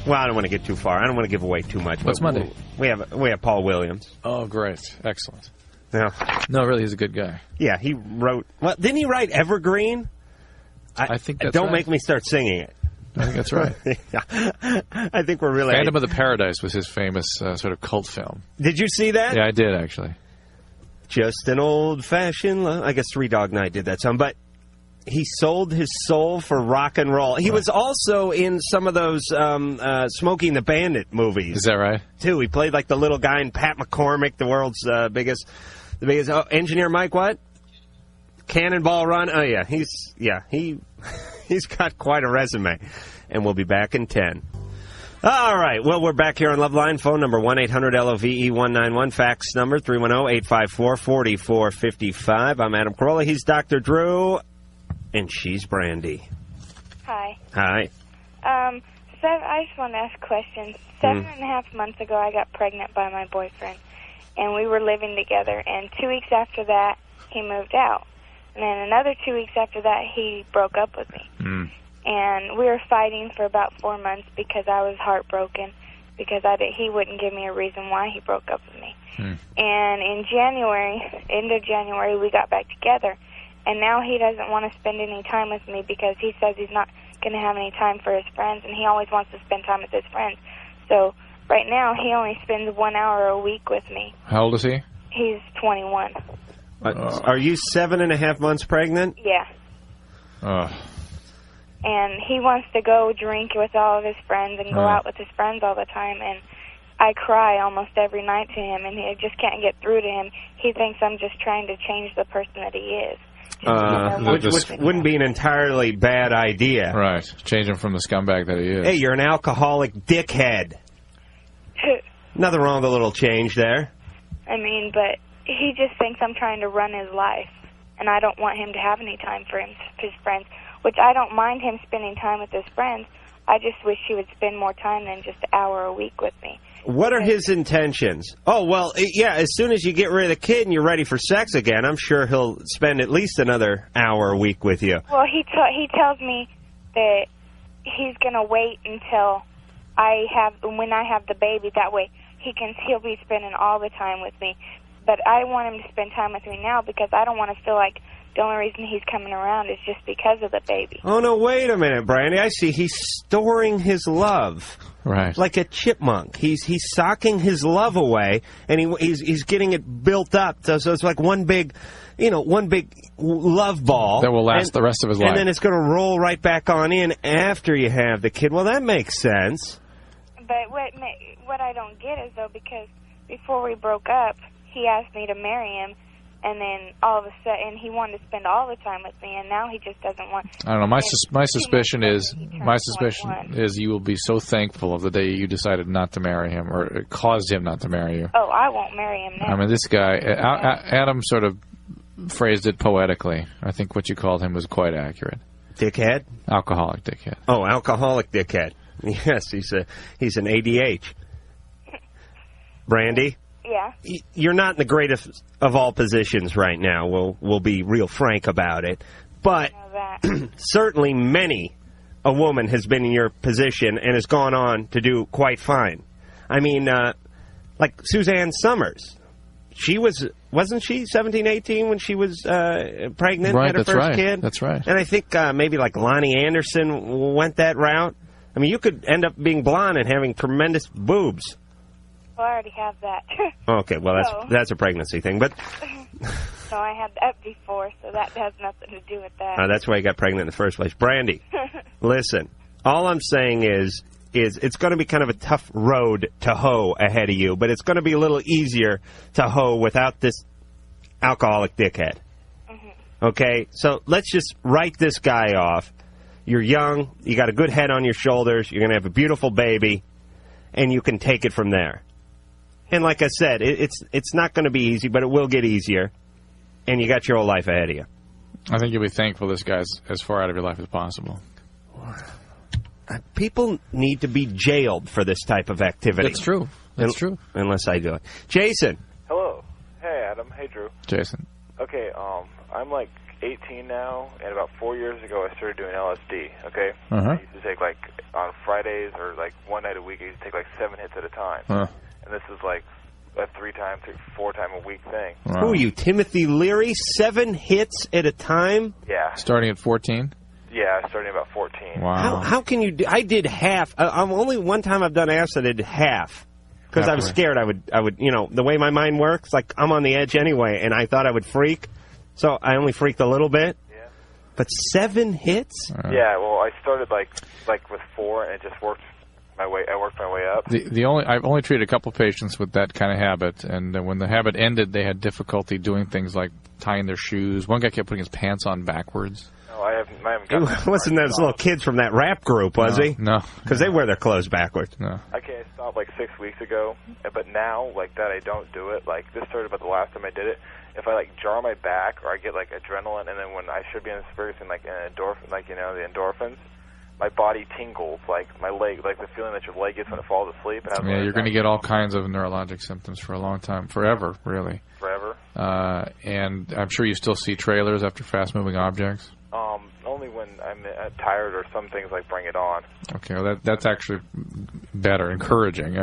well, I don't want to get too far. I don't want to give away too much. What's Monday? We have Paul Williams. Oh, great. Excellent. Yeah. No, really, he's a good guy. Yeah, he wrote... Well, didn't he write Evergreen? I think that's Don't right. make me start singing it. I think that's right. Yeah. I think we're really... Phantom of the Paradise was his famous sort of cult film. Did you see that? Yeah, I did, actually. Just an old-fashioned love. I guess Three Dog Night did that song, but he sold his soul for rock and roll. He was also in some of those Smokey and the Bandit movies. Is that right? Too. He played like the little guy in Pat McCormick, the world's biggest... Engineer Mike, what? Cannonball Run? Oh, yeah. He's got quite a resume. And we'll be back in 10. All right. Well, we're back here on Loveline. Phone number 1-800-LOVE-191. Fax number 310-854-4455. I'm Adam Carolla. He's Dr. Drew. And she's Brandy. Hi. Hi. I just want to ask a question. 7.5 months ago, I got pregnant by my boyfriend. And we were living together, and 2 weeks after that, he moved out. And then another 2 weeks after that, he broke up with me. And we were fighting for about 4 months because I was heartbroken because he wouldn't give me a reason why he broke up with me. And in January, end of January, we got back together. And now he doesn't want to spend any time with me because he says he's not going to have any time for his friends, and he always wants to spend time with his friends. So... right now, he only spends 1 hour a week with me. How old is he? He's 21. Are you 7.5 months pregnant? Yeah. And he wants to go drink with all of his friends and go out with his friends all the time. And I cry almost every night to him, and I just can't get through to him. He thinks I'm just trying to change the person that he is. Which wouldn't be an entirely bad idea. Right. Change him from the scumbag that he is. Hey, you're an alcoholic dickhead. Nothing wrong with a little change there. I mean, but he just thinks I'm trying to run his life, and I don't want him to have any time for his friends, which I don't mind him spending time with his friends. I just wish he would spend more time than just an hour a week with me. What are his intentions? Oh, well, yeah, as soon as you get rid of the kid and you're ready for sex again, I'm sure he'll spend at least another hour a week with you. Well, he tells me that he's going to wait until when I have the baby. That way he'll be spending all the time with me. But I want him to spend time with me now because I don't want to feel like the only reason he's coming around is just because of the baby. Oh, no, wait a minute, Brandy. I see. He's storing his love. Right. Like a chipmunk. He's socking his love away, and he's getting it built up. So it's like one big love ball. That will last the rest of his life. And then it's going to roll right back on in after you have the kid. Well, that makes sense. But what I don't get is, though, because before we broke up, he asked me to marry him, and then all of a sudden he wanted to spend all the time with me, and now he just doesn't want. I don't know. My suspicion is you will be so thankful of the day you decided not to marry him or it caused him not to marry you. Oh, I won't marry him now. I mean, this guy, Adam sort of phrased it poetically. I think what you called him was quite accurate. Dickhead? Alcoholic dickhead. Oh, alcoholic dickhead. Yes, he's an ADH. Brandy? Yeah. You're not in the greatest of all positions right now. We'll be real frank about it. But certainly many a woman has been in your position and has gone on to do quite fine. I mean, like Suzanne Summers. She wasn't she 17, 18 when she was pregnant, Right, had her that's first right. kid? That's right. And I think maybe like Lonnie Anderson went that route. I mean, you could end up being blonde and having tremendous boobs. Well, I already have that. Okay, well, that's a pregnancy thing, but... No, I had that before, so that has nothing to do with that. that's why you got pregnant in the first place. Brandy, listen, all I'm saying is it's going to be kind of a tough road to hoe ahead of you, but it's going to be a little easier to hoe without this alcoholic dickhead. Okay? So let's just write this guy off. You're young, you got a good head on your shoulders, you're going to have a beautiful baby, and you can take it from there. And like I said, it's not going to be easy, but it will get easier, and you got your whole life ahead of you. I think you'll be thankful this guy's as far out of your life as possible. People need to be jailed for this type of activity. That's true. That's true. Unless I do it. Jason. Hello. Hey, Adam. Hey, Drew. Jason. Okay, I'm like 18 now, and about 4 years ago I started doing LSD, okay? Uh-huh. I used to take, like, on Fridays or, like, one night a week, I used to take, like, 7 hits at a time. And this is, like, a 4 time a week thing. Wow. Who are you, Timothy Leary? 7 hits at a time? Yeah. Starting at 14? Yeah, starting about 14. Wow. How can you do... I did half. I'm only one time I've done acid, I did half. Because I was scared I would, you know, the way my mind works, like, I'm on the edge anyway, and I thought I would freak. So I only freaked a little bit. Yeah. But 7 hits? Yeah, well, I started, like with 4, and it just worked my way. I worked my way up. I've only treated a couple patients with that kind of habit, and when the habit ended, they had difficulty doing things like tying their shoes. One guy kept putting his pants on backwards. No, I haven't gotten that Wasn't those little kids from that rap group, was he? No. Because they wear their clothes backwards. No. Okay, I stopped like 6 weeks ago, but now, like that, I don't do it. Like, this started about the last time I did it. If I, like, jar my back or I get, like, adrenaline, and then when I should be experiencing, like, an endorphin, like, you know, the endorphins, my body tingles, like, my leg, like the feeling that your leg gets when it falls asleep. Yeah, you're going to get all kinds of neurologic symptoms for a long time. Forever, really. Forever? And I'm sure you still see trailers after fast-moving objects. Only when I'm tired or some things like Bring It On. Okay, well, that's actually better, encouraging.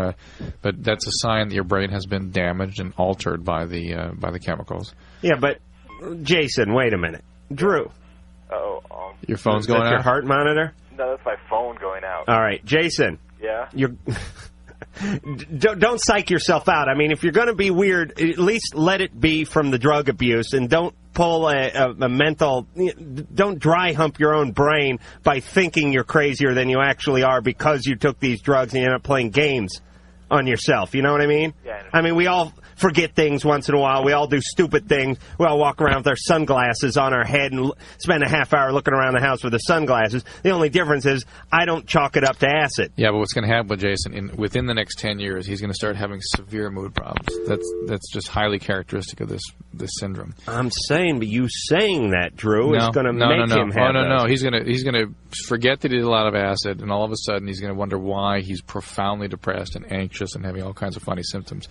But that's a sign that your brain has been damaged and altered by the chemicals. Yeah, but, Jason, wait a minute. Drew. Your phone's going out? Your heart monitor? No, that's my phone going out. All right, Jason. Yeah? Don't psych yourself out. I mean, if you're going to be weird, at least let it be from the drug abuse, and don't pull a mental... Don't dry hump your own brain by thinking you're crazier than you actually are because you took these drugs and you end up playing games on yourself. You know what I mean? Yeah, I mean, we all forget things once in a while. We all do stupid things. We all walk around with our sunglasses on our head and spend a half hour looking around the house with the sunglasses. The only difference is I don't chalk it up to acid. Yeah, but what's going to happen with Jason, within the next 10 years, he's going to start having severe mood problems. That's just highly characteristic of this syndrome. I'm saying, but you saying that, Drew, is going to make him have no. He's going to forget that he did a lot of acid, and all of a sudden he's going to wonder why he's profoundly depressed and anxious and having all kinds of funny symptoms.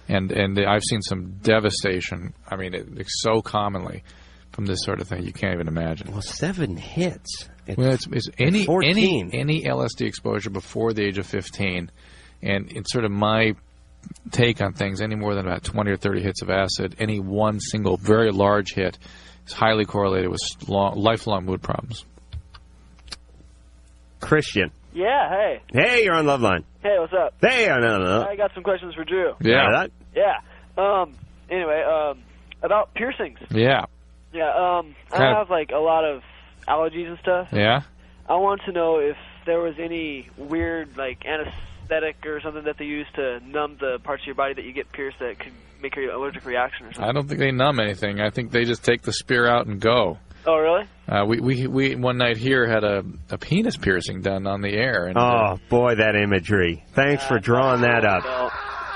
And I've seen some devastation. I mean, it's so commonly from this sort of thing you can't even imagine. Well, 7 hits. Well, it's any 14. any LSD exposure before the age of 15, and it's sort of my take on things. Any more than about 20 or 30 hits of acid, any one single very large hit is highly correlated with lifelong mood problems. Christian. Yeah, hey. Hey, you're on Loveline. Hey, what's up? Hey, I got some questions for Drew. Yeah. Yeah. Anyway, about piercings. Yeah. Yeah, I have, like, a lot of allergies and stuff. Yeah? I want to know if there was any weird, like, anesthetic or something that they use to numb the parts of your body that you get pierced that could make an allergic reaction or something. I don't think they numb anything. I think they just take the spear out and go. Oh, really? We one night here had a penis piercing done on the air. And, boy, that imagery. Thanks for drawing that up.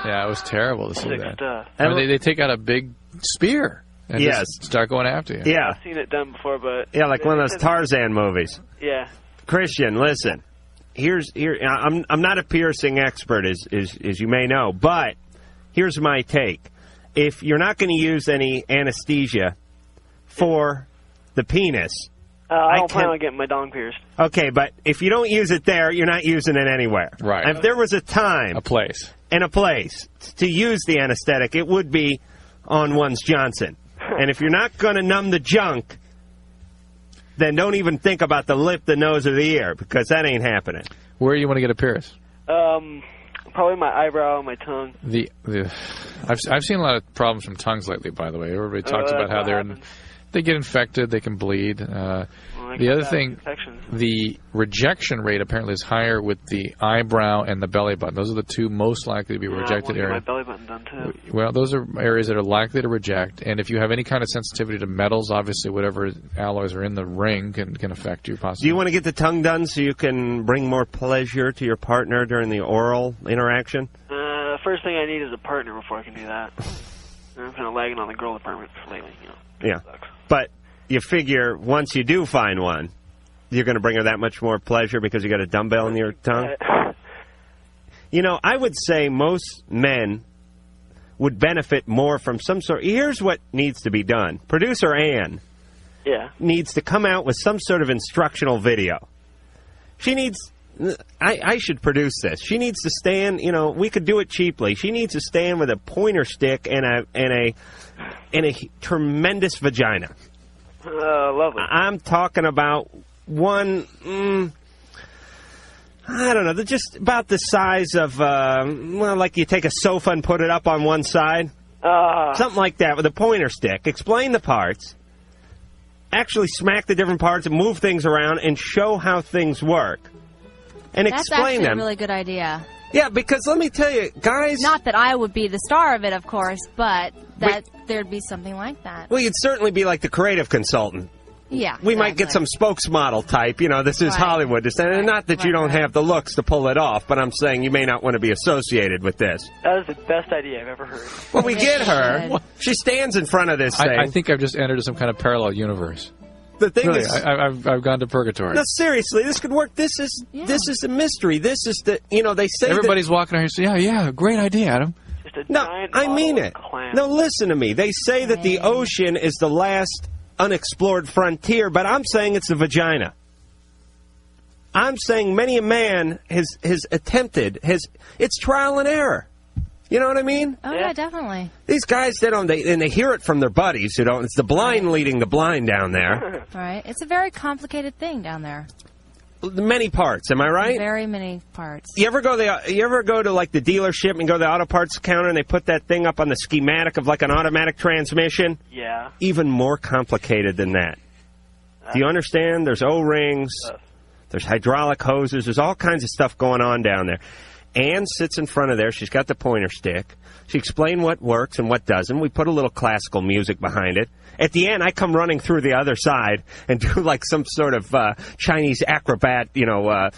Yeah, it was terrible to see that. Stuff. I mean, they take out a big spear and just start going after you. Yeah. I've seen it done before, but... Yeah, like one of those Tarzan movies. Yeah. Christian, listen. I'm not a piercing expert, as you may know, but here's my take. If you're not going to use any anesthesia for the penis... I don't plan on getting my dong pierced. Okay, but if you don't use it there, you're not using it anywhere. Right. If there was a time... A place. and a place to use the anesthetic, it would be on one's Johnson. And if you're not going to numb the junk, then don't even think about the lip, the nose, or the ear, because that ain't happening. Where do you want to get a pierce? Probably my eyebrow, my tongue. I've seen a lot of problems from tongues lately, by the way. Everybody talks about how they get infected, they can bleed. The other thing, the rejection rate apparently is higher with the eyebrow and the belly button. Those are the two most likely to be rejected areas. My belly button done too. Well, those are areas that are likely to reject, and if you have any kind of sensitivity to metals, obviously whatever alloys are in the ring can affect you possibly. Do you want to get the tongue done so you can bring more pleasure to your partner during the oral interaction? First thing I need is a partner before I can do that. I'm kind of lagging on the girl department lately, Yeah. But you figure once you do find one, you're going to bring her that much more pleasure because you got a dumbbell in your tongue? I would say most men would benefit more from some sort. Here's what needs to be done. Producer Ann needs to come out with some sort of instructional video. She needs... I should produce this. She needs to stand, we could do it cheaply. She needs to stand with a pointer stick and a tremendous vagina. Lovely. I'm talking about one, I don't know, they're just about the size of, like you take a sofa and put it up on one side. Something like that with a pointer stick. Explain the parts. Actually smack the different parts and move things around and show how things work. And That's explain actually them. a really good idea. Yeah, because let me tell you, guys... Not that I would be the star of it, of course, but there'd be something like that. Well, you'd certainly be like the creative consultant. Yeah. We might get some spokesmodel type, this is Hollywood. And not that you don't have the looks to pull it off, but I'm saying you may not want to be associated with this. That is the best idea I've ever heard. Well, we get her. She stands in front of this thing. I think I've just entered some kind of parallel universe. The thing really, is, I've gone to purgatory. No, seriously, this could work. This is a mystery. This is the they say everybody's walking around here saying, yeah, great idea, Adam. No, I mean it. No, listen to me. They say that the ocean is the last unexplored frontier, but I'm saying it's the vagina. I'm saying many a man has attempted it's trial and error. You know what I mean? Oh, yeah, definitely. These guys, they hear it from their buddies who don't. It's the blind leading the blind down there. Right. It's a very complicated thing down there. Many parts, am I right? Very many parts. You ever go to like the dealership and go to the auto parts counter and they put that thing up on the schematic of like an automatic transmission? Yeah. Even more complicated than that. Do you understand? There's O-rings, there's hydraulic hoses, there's all kinds of stuff going on down there. Ann sits in front of there. She's got the pointer stick. She explained what works and what doesn't. We put a little classical music behind it. At the end, I come running through the other side and do like some sort of Chinese acrobat, turn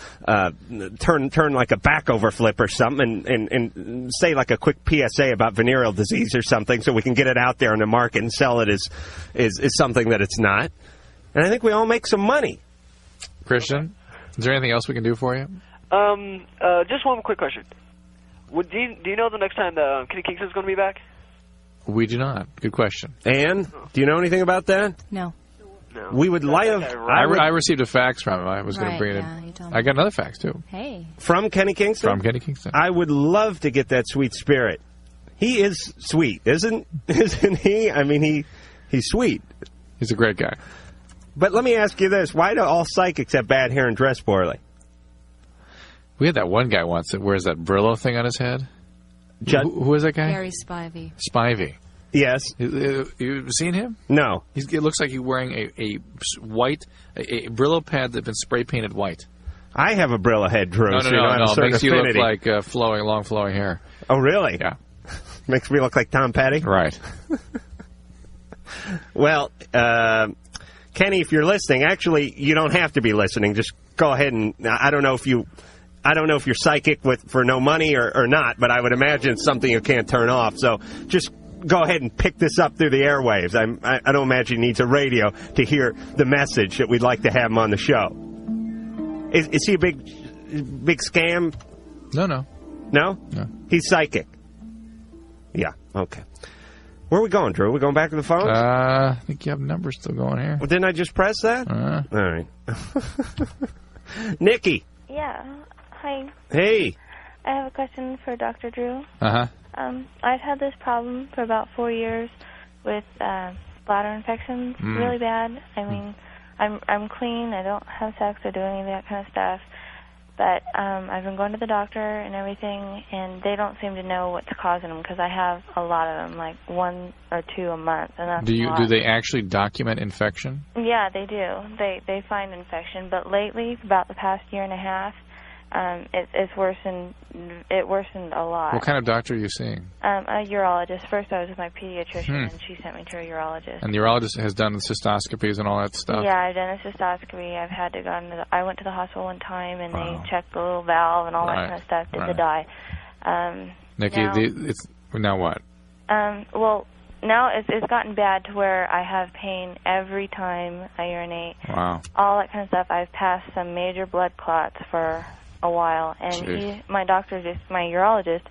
like a back over flip or something and say like a quick PSA about venereal disease or something so we can get it out there in the market and sell it as something that it's not. And I think we all make some money. Christian, is there anything else we can do for you? Just one quick question. Do you know the next time Kenny Kingston's going to be back? We do not. Good question. Ann, do you know anything about that? No. We would like to... I received a fax from him. I was going to bring it in. You told me. I got another fax, too. Hey. From Kenny Kingston? From Kenny Kingston. I would love to get that sweet spirit. He is sweet, isn't he? I mean, he's sweet. He's a great guy. But let me ask you this. Why do all psychics have bad hair and dress poorly? We had that one guy once that wears that Brillo thing on his head. Who is that guy? Gary Spivey. Spivey. Yes. You've seen him? No. It looks like he's wearing a white, a Brillo pad that's been spray painted white. I have a Brillo head, Drew. No. It makes you look like long flowing hair. Oh, really? Yeah. Makes me look like Tom Petty? Right. Well, Kenny, if you're listening, actually, you don't have to be listening. Just go ahead and I don't know if you're psychic for no money or not, but I would imagine it's something you can't turn off. So just go ahead and pick this up through the airwaves. I don't imagine he needs a radio to hear the message that we'd like to have him on the show. Is he a big scam? No. No? No. He's psychic. Yeah, okay. Where are we going, Drew? Are we going back to the phones? I think you have numbers still going here. Well, didn't I just press that? All right. Nikki. Yeah. Hi. Hey. I have a question for Dr. Drew. Uh-huh. I've had this problem for about 4 years with bladder infections, really bad. I mean, I'm clean. I don't have sex or do any of that kind of stuff. But I've been going to the doctor and everything, and they don't seem to know what's causing them because I have a lot of them, like 1 or 2 a month, and that's a lot. Do they actually document infection? Yeah, they do. They find infection, but lately, about the past year and a half, it's worsened. It worsened a lot. What kind of doctor are you seeing? A urologist. First, I was with my pediatrician, and she sent me to a urologist. And the urologist has done cystoscopies and all that stuff? Yeah, I've done a cystoscopy. I've had to go into I went to the hospital one time, and they checked the little valve and all that kind of stuff, did the dye. Nikki, now what? Well, now it's gotten bad to where I have pain every time I urinate. Wow. All that kind of stuff. I've passed some major blood clots for a while, and my urologist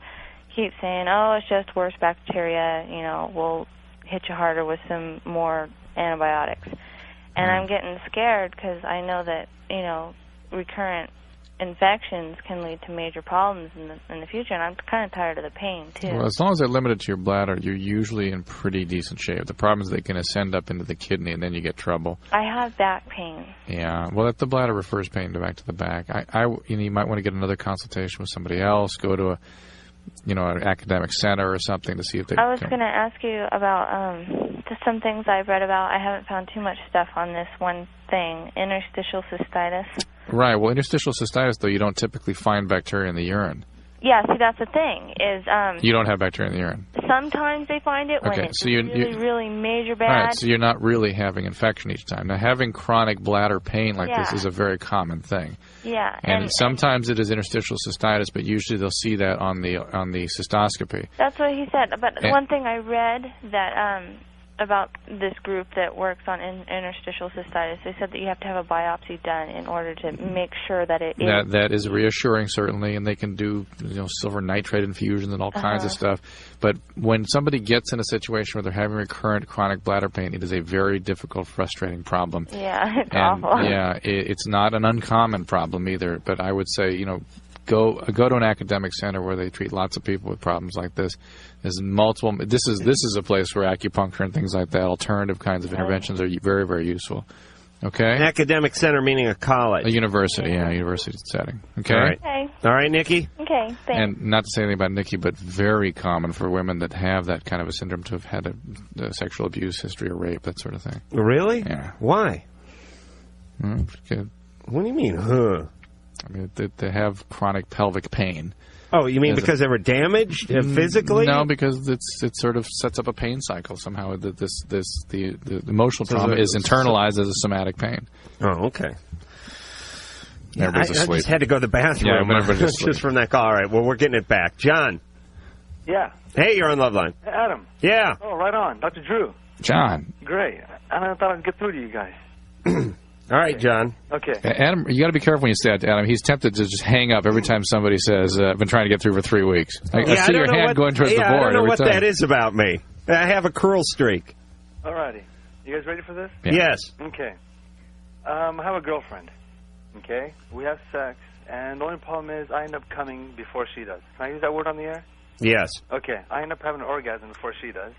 keeps saying, oh, it's just worse bacteria, you know, we'll hit you harder with some more antibiotics. And I'm getting scared because I know that, you know, recurrent infections can lead to major problems in the future, and I'm kind of tired of the pain, too. Well, as long as they're limited to your bladder, you're usually in pretty decent shape. The problem is they can ascend up into the kidney, and then you get trouble. I have back pain. Yeah, well, if the bladder refers pain back to the back, you might want to get another consultation with somebody else, go to an academic center or something to see if they I was going to ask you about just some things I've read about. I haven't found too much stuff on this one thing, interstitial cystitis. Right. Well, interstitial cystitis, though, you don't typically find bacteria in the urine. Yeah, see, that's the thing, is... you don't have bacteria in the urine. Sometimes they find it when it's really major bad. Right, so you're not really having infection each time. Now, having chronic bladder pain like this is a very common thing. Yeah. And sometimes it is interstitial cystitis, but usually they'll see that on the cystoscopy. That's what he said. But one thing I read that about this group that works on interstitial cystitis, they said that you have to have a biopsy done in order to make sure that it is. That is reassuring, certainly, and they can do silver nitrate infusions and all kinds of stuff. But when somebody gets in a situation where they're having recurrent chronic bladder pain, it is a very difficult, frustrating problem. Yeah, it's awful. Yeah, it's not an uncommon problem either. But I would say, go to an academic center where they treat lots of people with problems like this. There's multiple. This is a place where acupuncture and things like that, alternative kinds of interventions, are very, very useful. Okay. An academic center meaning a college. A university, university setting. Okay. All right. Okay. All right, Nikki. Okay. Thanks. And not to say anything about Nikki, but very common for women that have that kind of a syndrome to have had a sexual abuse history or rape, that sort of thing. Really? Yeah. Why? Good. What do you mean, I mean, they have chronic pelvic pain. Oh, you mean because they were damaged physically? No, because it sort of sets up a pain cycle somehow. The emotional trauma is internalized as a somatic pain. Oh, okay. Yeah, I just had to go to the bathroom just from that call. All right, well, we're getting it back. John. Yeah. Hey, you're on Loveline. Hey, Adam. Yeah. Oh, right on. Dr. Drew. John. Great. I thought I'd get through to you guys. All right, John. Okay. Adam, you got to be careful when you say that to Adam. He's tempted to just hang up every time somebody says, I've been trying to get through for 3 weeks. I see your hand going towards the board. I don't know what time. that is about me. I have a cruel streak. All righty. You guys ready for this? Yeah. Yes. Okay. I have a girlfriend. Okay? We have sex, and the only problem is I end up coming before she does. Can I use that word on the air? Yes. Okay. I end up having an orgasm before she does.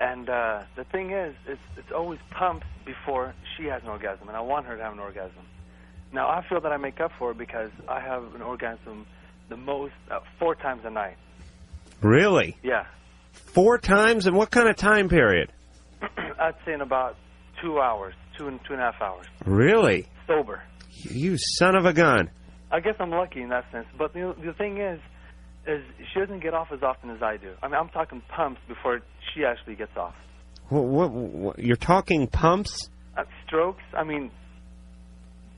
And the thing is, it's always pumped before she has an orgasm, and I want her to have an orgasm. Now, I feel that I make up for it because I have an orgasm the most 4 times a night. Really? Yeah. 4 times? In what kind of time period? I'd say in about 2 hours, 2.5 hours. Really? Sober. You son of a gun. I guess I'm lucky in that sense. But the thing is she doesn't get off as often as I do. I mean, I'm talking pumps before she actually gets off. What you're talking pumps? Strokes. I mean,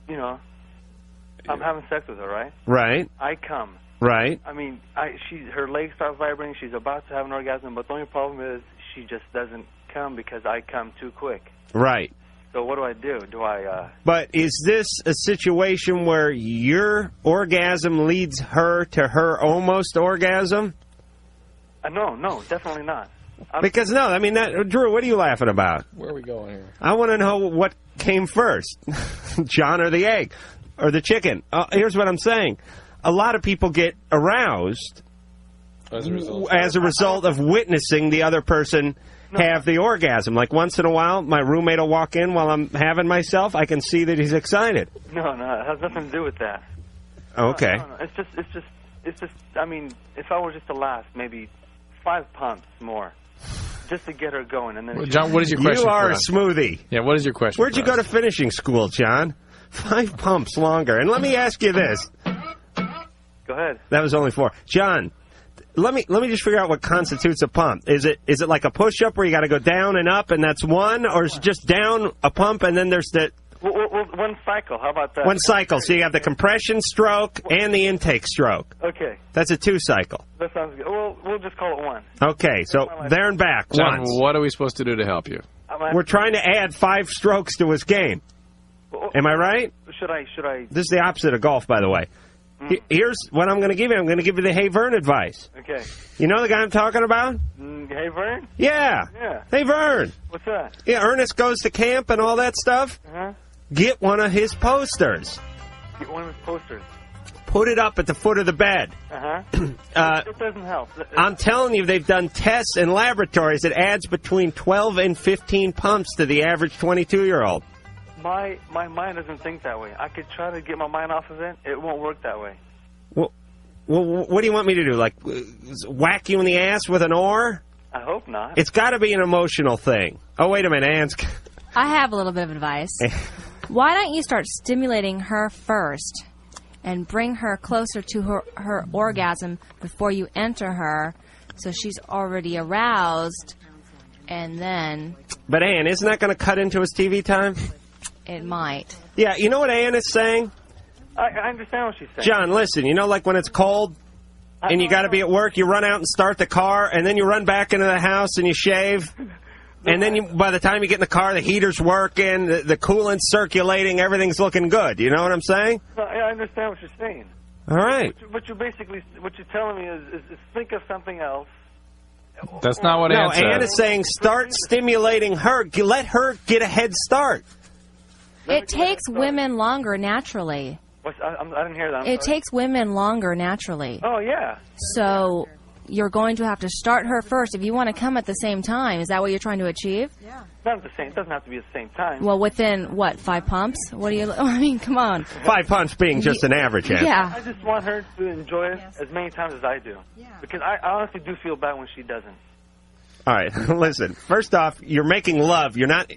I'm having sex with her, right? Right. I come. Right. I mean, her legs start vibrating. She's about to have an orgasm, but the only problem is she just doesn't come because I come too quick. Right. So what do? Do I... But is this a situation where your orgasm leads her to her almost orgasm? No, definitely not. Because, Drew, what are you laughing about? Where are we going here? I want to know what came first, John or the egg, or the chicken. Here's what I'm saying. a lot of people get aroused as a result of witnessing the other person have the orgasm. Like once in a while, my roommate will walk in while I'm having myself. I can see that he's excited. No, it has nothing to do with that. Okay. No. It's just. I mean, if I were just to last maybe 5 pumps more, just to get her going, and then. Well, John, what is your question? You are for a us? smoothie. Yeah, what is your question? Where'd you go to finishing school, John? 5 pumps longer. And let me ask you this. Go ahead. That was only 4. John, let me just figure out what constitutes a pump. Is it like a push-up where you got to go down and up, and that's 1, or is it just down a pump and then there's the... Well, 1 cycle. How about that? 1 cycle. So you have the compression stroke and the intake stroke. Okay. That's a 2 cycle. That sounds good. We'll just call it 1. Okay, so there and back. John, once. what are we supposed to do to help you? We're trying to add 5 strokes to his game. Am I right? Should I? This is the opposite of golf, by the way. Here's what I'm going to give you. I'm going to give you the Hey Vern advice. Okay. You know the guy I'm talking about? Hey, Vern? Yeah. Hey, Vern. What's that? Yeah, Ernest goes to camp and all that stuff. Uh-huh. Get one of his posters. Get one of his posters. Put it up at the foot of the bed. Uh-huh. It doesn't help. I'm telling you, they've done tests in laboratories. It adds between 12 and 15 pumps to the average 22-year-old. My mind doesn't think that way. I could try to get my mind off of it. It won't work that way. Well, what do you want me to do? Like, whack you in the ass with an oar? I hope not. It's got to be an emotional thing. Oh, wait a minute, Ann's... I have a little bit of advice. Why don't you start stimulating her first and bring her closer to her orgasm before you enter her so she's already aroused, and then... But, Ann, isn't that going to cut into his TV time? It might. Yeah, you know what Ann is saying? I understand what she's saying. John, listen, you know, like when it's cold and you got to be at work, you run out and start the car, and then you run back into the house and you shave, and then by the time you get in the car, the heater's working, the coolant's circulating, everything's looking good. You know what I'm saying? No, I understand what you're saying. All right. What you're telling me is think of something else. That's not what Ann said. No, Ann is saying start stimulating her. Let her get a head start. It takes women longer naturally. I didn't hear that. It takes women longer naturally. Oh, yeah. So you're going to have to start her first if you want to come at the same time. Is that what you're trying to achieve? Yeah. Not at the same. It doesn't have to be at the same time. Well, within, 5 pumps? What do you... I mean, come on. 5 pumps being just an average, Ann. Yeah. I just want her to enjoy it as many times as I do. Yeah. Because I honestly do feel bad when she doesn't. All right, listen. First off, you're making love. You're not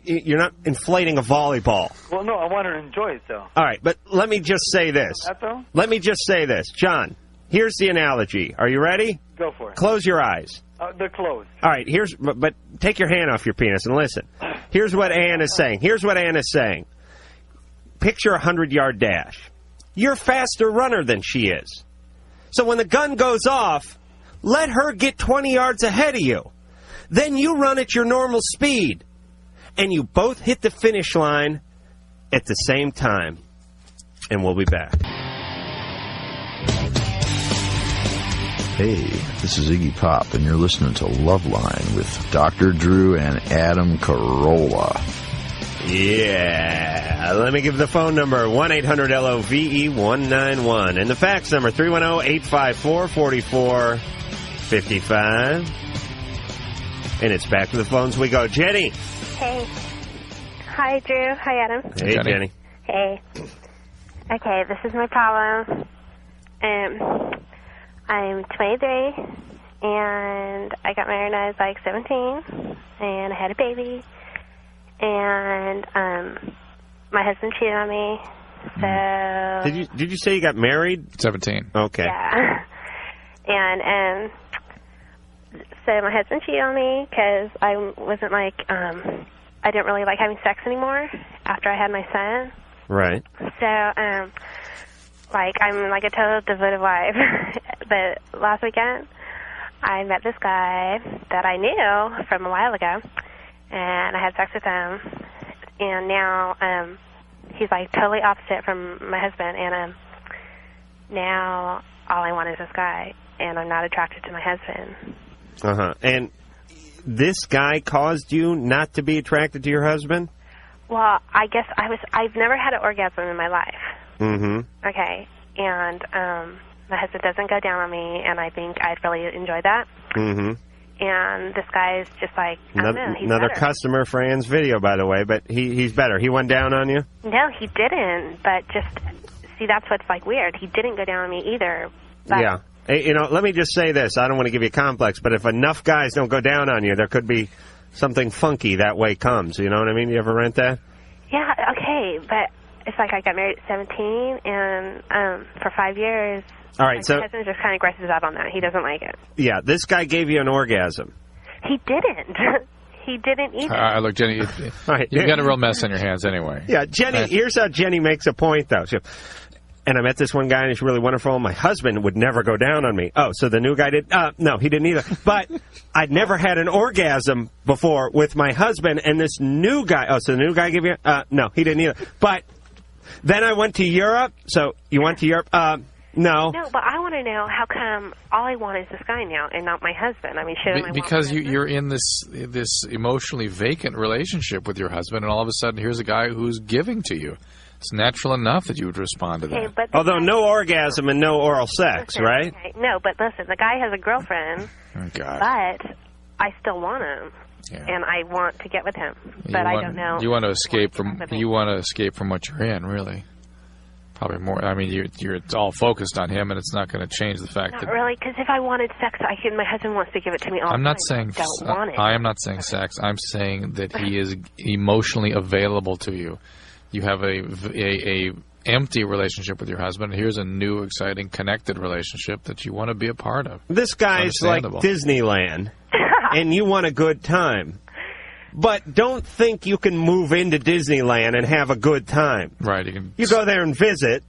inflating a volleyball. Well, no, I want her to enjoy it, though. All right, but let me just say this. That's all? Let me just say this. John, here's the analogy. Are you ready? Go for it. Close your eyes. They're closed. All right, but take your hand off your penis and listen. Here's what Ann is saying. Picture a 100-yard dash. You're a faster runner than she is. So when the gun goes off, let her get 20 yards ahead of you. Then you run at your normal speed, and you both hit the finish line at the same time. And we'll be back. Hey, this is Iggy Pop, and you're listening to Loveline with Dr. Drew and Adam Carolla. Yeah. Let me give the phone number, 1-800-LOVE-191. And the fax number, 310-854-4455. And it's back to the phones we go. Jenny. Hey. Hi, Drew. Hi, Adam. Hey, Jenny. Hey. Okay, this is my problem. I'm 23, and I got married when I was like 17, and I had a baby, and my husband cheated on me, so... Did you say you got married? 17. Okay. Yeah. And so my husband cheated on me because I wasn't like, I didn't really like having sex anymore after I had my son. Right. So, I'm like a total devoted wife. But last weekend, I met this guy that I knew from a while ago, and I had sex with him. And now he's like totally opposite from my husband, and now all I want is this guy, and I'm not attracted to my husband. Uh-huh. And this guy caused you not to be attracted to your husband? Well, I guess I've never had an orgasm in my life. Mm-hmm. Okay. And My husband doesn't go down on me, and I think I'd really enjoy that. Mm-hmm. And this guy is just like, I don't know, he's Another better. customer for Ann's video, by the way, but he's better. He went down on you? No, he didn't, but just, see, that's what's, like, weird. He didn't go down on me either. But Yeah. Hey, you know, let me just say this. I don't want to give you a complex, but if enough guys don't go down on you, there could be something funky that way comes. You know what I mean? You ever rent that? Yeah, okay, but it's like I got married at 17, and for 5 years, All right, my so, husband just kind of grosses out on that. He doesn't like it. yeah, this guy gave you an orgasm. He didn't. He didn't either. Look, Jenny, you've got a real mess on your hands anyway. Yeah, Jenny, here's how Jenny makes a point, though. And I met this one guy, and he's really wonderful. My husband would never go down on me. Oh, so the new guy did? No, he didn't either. But I'd never had an orgasm before with my husband, and this new guy. Oh, so the new guy gave you? No, he didn't either. But then I went to Europe. So you went to Europe? No. No, but I want to know how come all I want is this guy now and not my husband. I mean, shouldn't I want Because my husband? you're in this emotionally vacant relationship with your husband, and all of a sudden here's a guy who's giving to you. It's natural enough that you would respond to that. Okay, but Although no orgasm and no oral sex, listen, right? Okay, no, but listen, the guy has a girlfriend, Oh, God. but I still want him, and I want to get with him, but I don't know. You want to escape from what you're in, really. Probably more. I mean, you're all focused on him, and it's not going to change the fact Not that. really, because if I wanted sex, my husband wants to give it to me all the time. I'm not saying. I don't want it. I am not saying sex. I'm saying that he is emotionally available to you. You have a empty relationship with your husband. Here's a new, exciting, connected relationship that you want to be a part of. This guy's like Disneyland, and you want a good time. But don't think you can move into Disneyland and have a good time. Right. You go there and visit.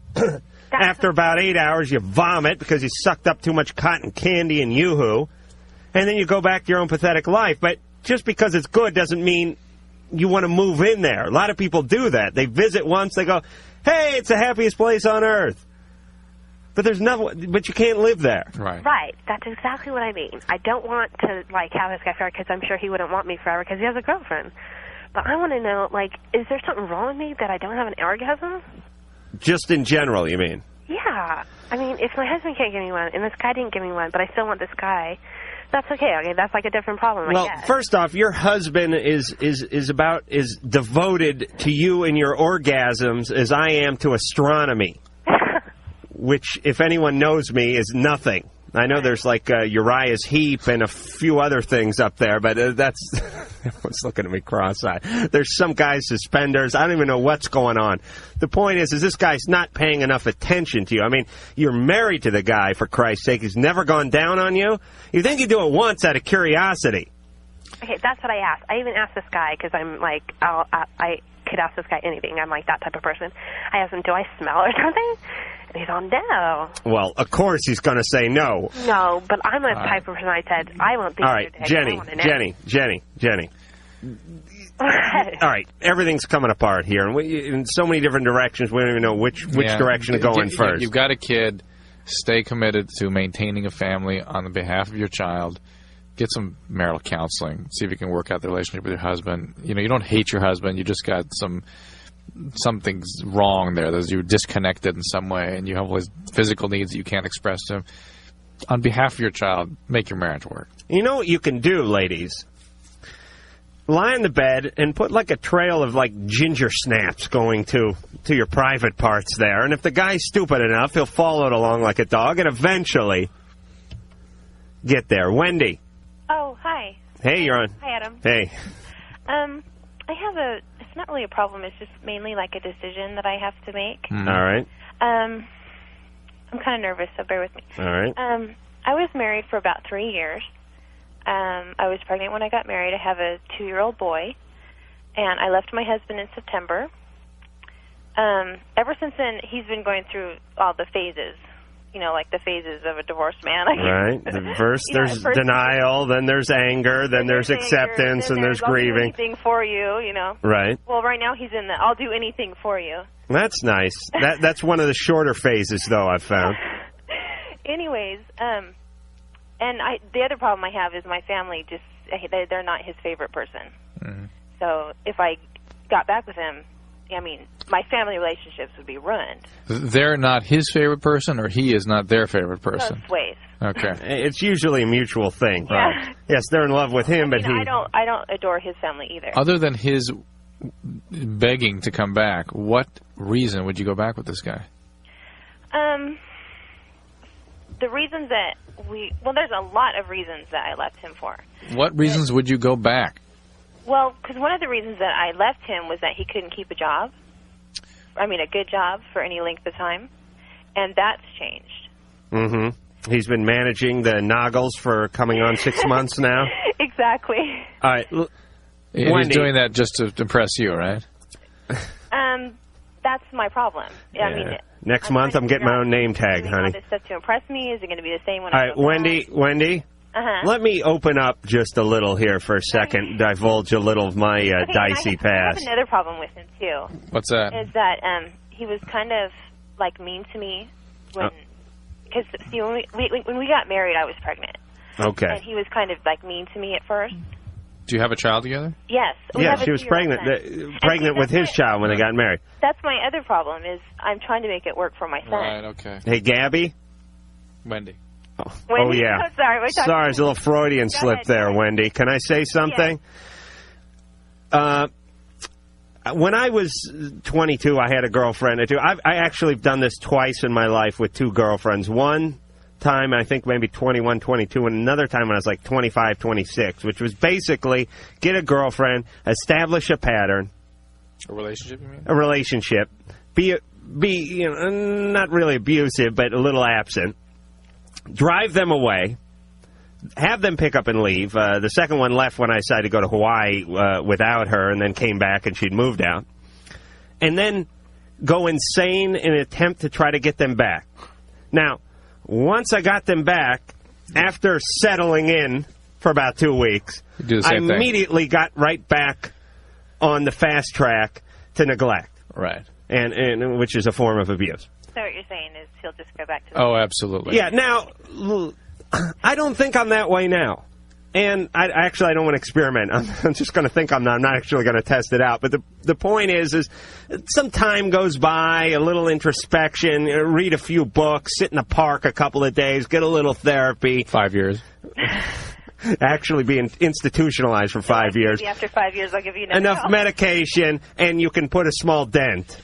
After about 8 hours, you vomit because you sucked up too much cotton candy and yoo-hoo. And then you go back to your own pathetic life. But just because it's good doesn't mean you want to move in there. A lot of people do that. They visit once, they go, hey, it's the happiest place on earth. But but you can't live there. Right. Right. That's exactly what I mean. I don't want to, like, have this guy forever because I'm sure he wouldn't want me forever because he has a girlfriend. But I want to know, like, is there something wrong with me that I don't have an orgasm? Just in general, you mean? Yeah. I mean, if my husband can't give me one and this guy didn't give me one, but I still want this guy, that's okay. Okay, that's like a different problem, Well, I guess. first off, your husband is devoted to you and your orgasms as I am to astronomy, which, if anyone knows me, is nothing. I know there's like Uriah's Heap and a few other things up there, but that's... Everyone's looking at me cross-eyed. There's some guy's suspenders. I don't even know what's going on. The point is this guy's not paying enough attention to you. I mean, you're married to the guy, for Christ's sake. He's never gone down on you. You think he'd do it once out of curiosity. Okay, that's what I asked. I even asked this guy because I'm like, I could ask this guy anything. I'm like that type of person. I asked him, do I smell or something? And he's on no. Well, of course he's going to say no. No, but I'm the type of person I said, I won't think All right, Jenny. All right, everything's coming apart here, and in so many different directions, we don't even know which direction to go in first. You've got a kid. Stay committed to maintaining a family on the behalf of your child. Get some marital counseling. See if you can work out the relationship with your husband. You know, you don't hate your husband. You just got something's wrong there. You're disconnected in some way, and you have all these physical needs that you can't express to him. On behalf of your child, make your marriage work. You know what you can do, ladies? Lie in the bed and put like a trail of like ginger snaps going to your private parts there. And if the guy's stupid enough, he'll follow it along like a dog and eventually get there. Wendy. Oh, hi. Hey, you're on. Hi, Adam. Hey. I have it's not really a problem, it's just mainly like a decision that I have to make. All right. I'm kind of nervous, so bear with me. All right. I was married for about 3 years. I was pregnant when I got married. I have a 2-year-old boy, and I left my husband in September. Ever since then, he's been going through all the phases, you know, like the phases of a divorced man. Right. First there's denial, then there's anger, then there's acceptance, and there's grieving. I'll do anything for you, you know. Right. Well, right now he's in the I'll do anything for you. That's nice. That's one of the shorter phases, though, I've found. Anyways, and the other problem I have is my family they're not his favorite person. Mm-hmm. So if I got back with him, I mean, my family relationships would be ruined. They're not his favorite person, or he is not their favorite person? Both ways. Okay. It's usually a mutual thing. Yeah. Right. Yes, they're in love with him, but I don't adore his family either. Other than his begging to come back, what reason would you go back with this guy? The reasons that there's a lot of reasons that I left him for. What reasons would you go back? Well, because one of the reasons that I left him was that he couldn't keep a job. I mean, a good job for any length of time. And that's changed. Mm-hmm. He's been managing the Noggles for coming on 6 months now. Exactly. All right. He's doing that just to impress you, right? That's my problem. Yeah. I mean, next month, I'm getting my own name tag, honey. this stuff to impress me? Is it going to be the same when All I right, go back? Wendy, let me open up just a little here for a second, divulge a little of my dicey I have past. another problem with him, too. What's that? Is that he was kind of, like, mean to me when... Because, see, when we got married, I was pregnant. Okay. And he was kind of, like, mean to me at first. Do you have a child together? Yes. Yeah, she was pregnant pregnant with his child when they got married. That's my other problem, is I'm trying to make it work for my son. Right, okay. Hey, Gabby? Wendy. Wendy? Oh, yeah. Oh, sorry. We're talking- Sorry, there's a little Freudian slip there, Wendy. Can I say something? When I was 22, I had a girlfriend or two. I actually have done this twice in my life with two girlfriends. One time, I think maybe 21, 22, and another time when I was like 25, 26, which was basically get a girlfriend, establish a pattern. A relationship, you mean? A relationship. Be not really abusive, but a little absent. Drive them away. Have them pick up and leave. The second one left when I decided to go to Hawaii without her, and then came back and she'd moved out. And then go insane in an attempt to try to get them back. Now, once I got them back, after settling in for about 2 weeks, I immediately got right back on the fast track to neglect. Right. And which is a form of abuse. So what you're saying is he'll just go back to... Oh, absolutely. Yeah, now, I don't think I'm that way now. And I don't want to experiment. I'm just going to think I'm not. I'm not actually going to test it out. But the point is some time goes by, a little introspection, read a few books, sit in the park a couple of days, get a little therapy. 5 years. Actually being institutionalized for 5 years. Maybe after 5 years, I'll give you enough medication, and you can put a small dent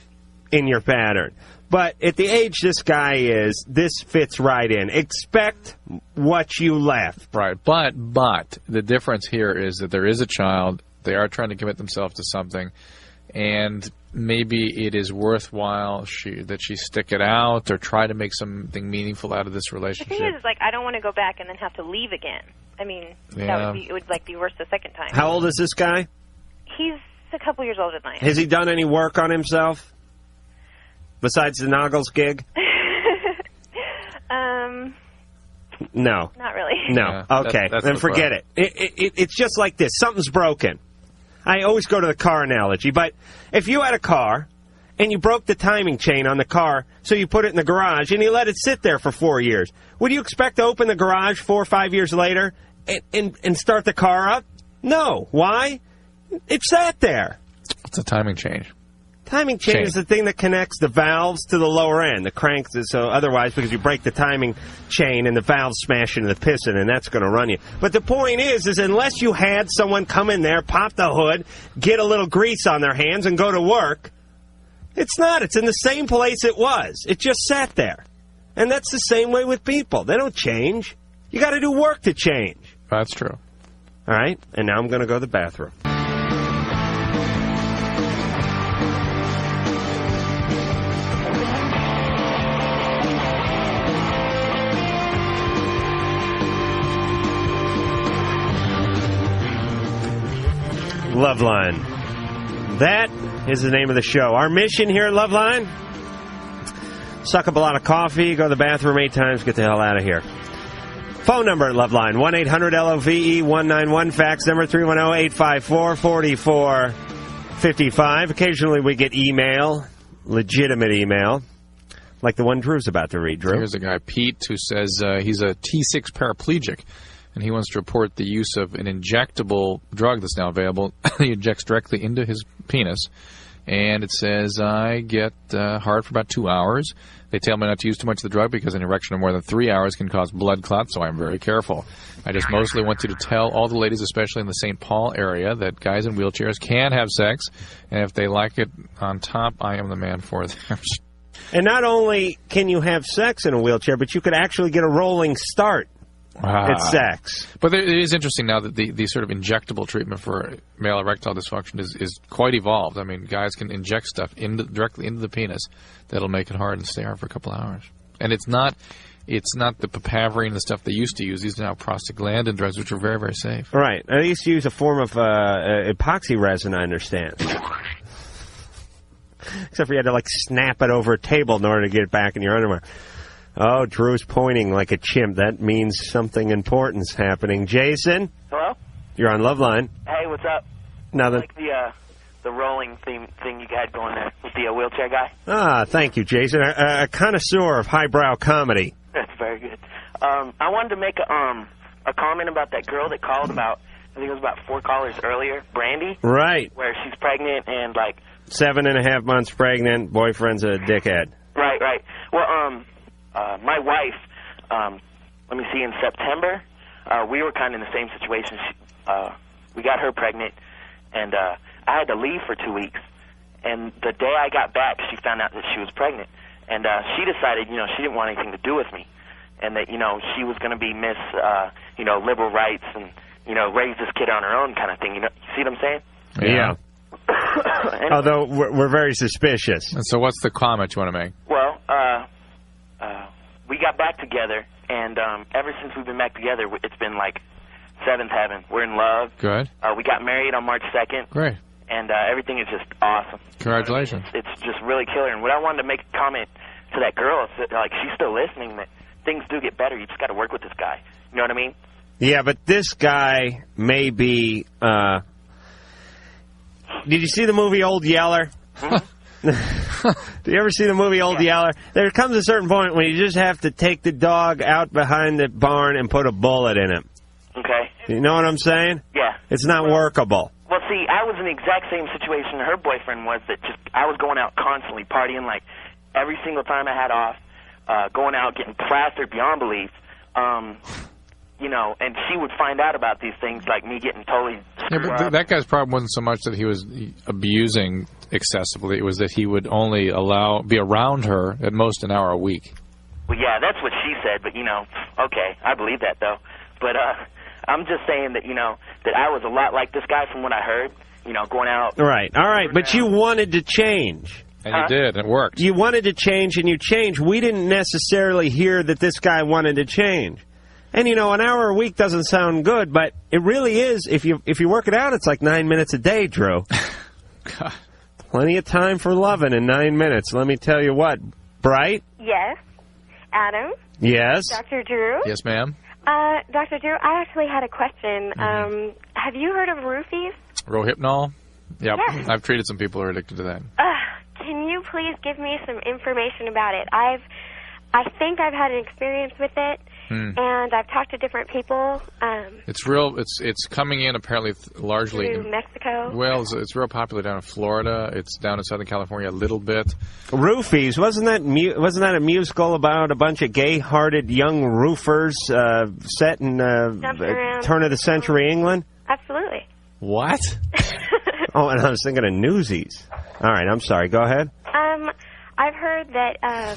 in your pattern. But at the age this guy is, this fits right in. Expect what you left. Right. But the difference here is that there is a child. They are trying to commit themselves to something. And maybe it is worthwhile that she stick it out or try to make something meaningful out of this The relationship. thing is, like, I don't want to go back and then have to leave again. I mean, it would be worse the second time. How old is this guy? He's a couple years older than I am. Has he done any work on himself? Besides the Noggles gig? No. Not really. No. Yeah, okay. that's Then the forget it. It's just like this. Something's broken. I always go to the car analogy, but if you had a car and you broke the timing chain on the car, so you put it in the garage and you let it sit there for 4 years, would you expect to open the garage 4 or 5 years later and start the car up? No. Why? It sat there. It's a timing change. Timing chain is the thing that connects the valves to the lower end, the cranks. So otherwise, because you break the timing chain and the valves smash into the piston, and that's going to run you. But the point is unless you had someone come in there, pop the hood, get a little grease on their hands, and go to work, it's not. It's in the same place it was. It just sat there. And that's the same way with people. They don't change. You got to do work to change. That's true. All right? And now I'm going to go to the bathroom. Loveline. That is the name of the show. Our mission here at Loveline, suck up a lot of coffee, go to the bathroom 8 times, get the hell out of here. Phone number at Loveline, 1-800-LOVE-191. Fax number 310-854-4455. Occasionally we get email, legitimate email, like the one Drew's about to read. Drew. Here's a guy, Pete, who says he's a T6 paraplegic. And he wants to report the use of an injectable drug that's now available. He injects directly into his penis, And it says I get hard for about 2 hours. They tell me not to use too much of the drug because an erection of more than 3 hours can cause blood clots, so I'm very careful. I just mostly want you to tell all the ladies, especially in the St. Paul area, that guys in wheelchairs can have sex, and if they like it on top, I am the man for them. And not only can you have sex in a wheelchair, but you could actually get a rolling start at sex. But it is interesting now that the sort of injectable treatment for male erectile dysfunction is quite evolved. I mean, guys can inject stuff directly into the penis that'll make it hard and stay hard for a couple hours. And it's not the papaverine and the stuff they used to use. These are now prostaglandin drugs, which are very, very safe. Right. They used to use a form of epoxy resin, I understand. Except for you had to, snap it over a table in order to get it back in your underwear. Oh, Drew's pointing like a chimp. That means something important's happening. Jason? Hello? You're on Loveline. Hey, what's up? Now I like the rolling thing you had going there with the wheelchair guy. Ah, thank you, Jason. A connoisseur of highbrow comedy. That's very good. I wanted to make a comment about that girl that called about, I think it was about 4 callers earlier, Brandy. Right. Where she's pregnant and, 7.5 months pregnant, boyfriend's a dickhead. Right. Well, my wife, let me see, in September, we were kind of in the same situation. We got her pregnant, and I had to leave for 2 weeks. And the day I got back, she found out that she was pregnant. And she decided, she didn't want anything to do with me. And that, she was going to be Miss, liberal rights and, raise this kid on her own kind of thing. You see what I'm saying? Yeah. Although we're very suspicious. And so what's the comment you want to make? Well, we got back together, and ever since we've been back together, it's been like seventh heaven. We're in love. Good. We got married on March 2nd. Great. And everything is just awesome. Congratulations. It's just really killer. And what I wanted to make a comment to that girl is that, she's still listening, that things do get better. You just got to work with this guy. You know what I mean? Yeah, but this guy may be... Did you see the movie Old Yeller? Did you ever see the movie Old Yeller? There comes a certain point when you just have to take the dog out behind the barn and put a bullet in it. Okay. You know what I'm saying? Yeah. It's not workable. Well, see, I was in the exact same situation her boyfriend was, that just I was going out constantly, partying every single time I had off, going out, getting plastered beyond belief. And she would find out about these things, like me getting totally screwed up. That guy's problem wasn't so much that he was abusing excessively. It was that he would only be around her at most an hour a week. Well, yeah, that's what she said, but, okay, I believe that, though. But I'm just saying that, that I was a lot like this guy from what I heard, going out. Right, all right, but you wanted to change. And you did, and it worked. You wanted to change, and you changed. We didn't necessarily hear that this guy wanted to change. And, an hour a week doesn't sound good, but it really is. If you work it out, it's like 9 minutes a day, Drew. God. Plenty of time for loving in 9 minutes. Let me tell you what. Bright? Yes. Adam? Yes. Dr. Drew? Yes, ma'am. Dr. Drew, I actually had a question. Have you heard of roofies? Rohypnol? Yep. Yes. I've treated some people who are addicted to that. Can you please give me some information about it? I think I've had an experience with it. And I've talked to different people. It's real. It's coming in apparently largely through Mexico. Well, it's real popular down in Florida. It's down in Southern California a little bit. Roofies, wasn't that a musical about a bunch of gay-hearted young roofers set in turn of the century England? Absolutely. What? Oh, and I was thinking of Newsies. All right, I'm sorry. Go ahead. I've heard that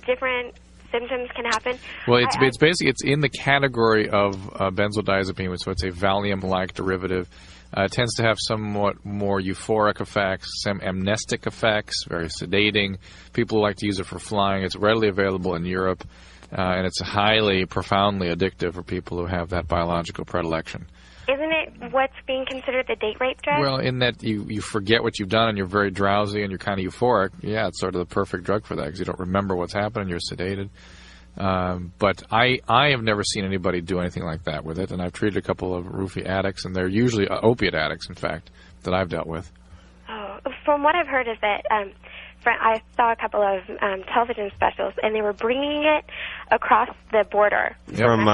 different symptoms can happen. Well, it's basically in the category of benzodiazepine, so it's a Valium-like derivative. It tends to have somewhat more euphoric effects, some amnestic effects, very sedating. People like to use it for flying. It's readily available in Europe, and it's highly, profoundly addictive for people who have that biological predilection. Isn't it what's being considered the date rape drug? Well, in that you forget what you've done and you're very drowsy and you're kind of euphoric. Yeah, it's sort of the perfect drug for that because you don't remember what's happened. You're sedated. But I have never seen anybody do anything like that with it, and I've treated a couple of roofie addicts, and they're usually opiate addicts, in fact, that I've dealt with. Oh, from what I've heard is that I saw a couple of television specials, and they were bringing it across the border from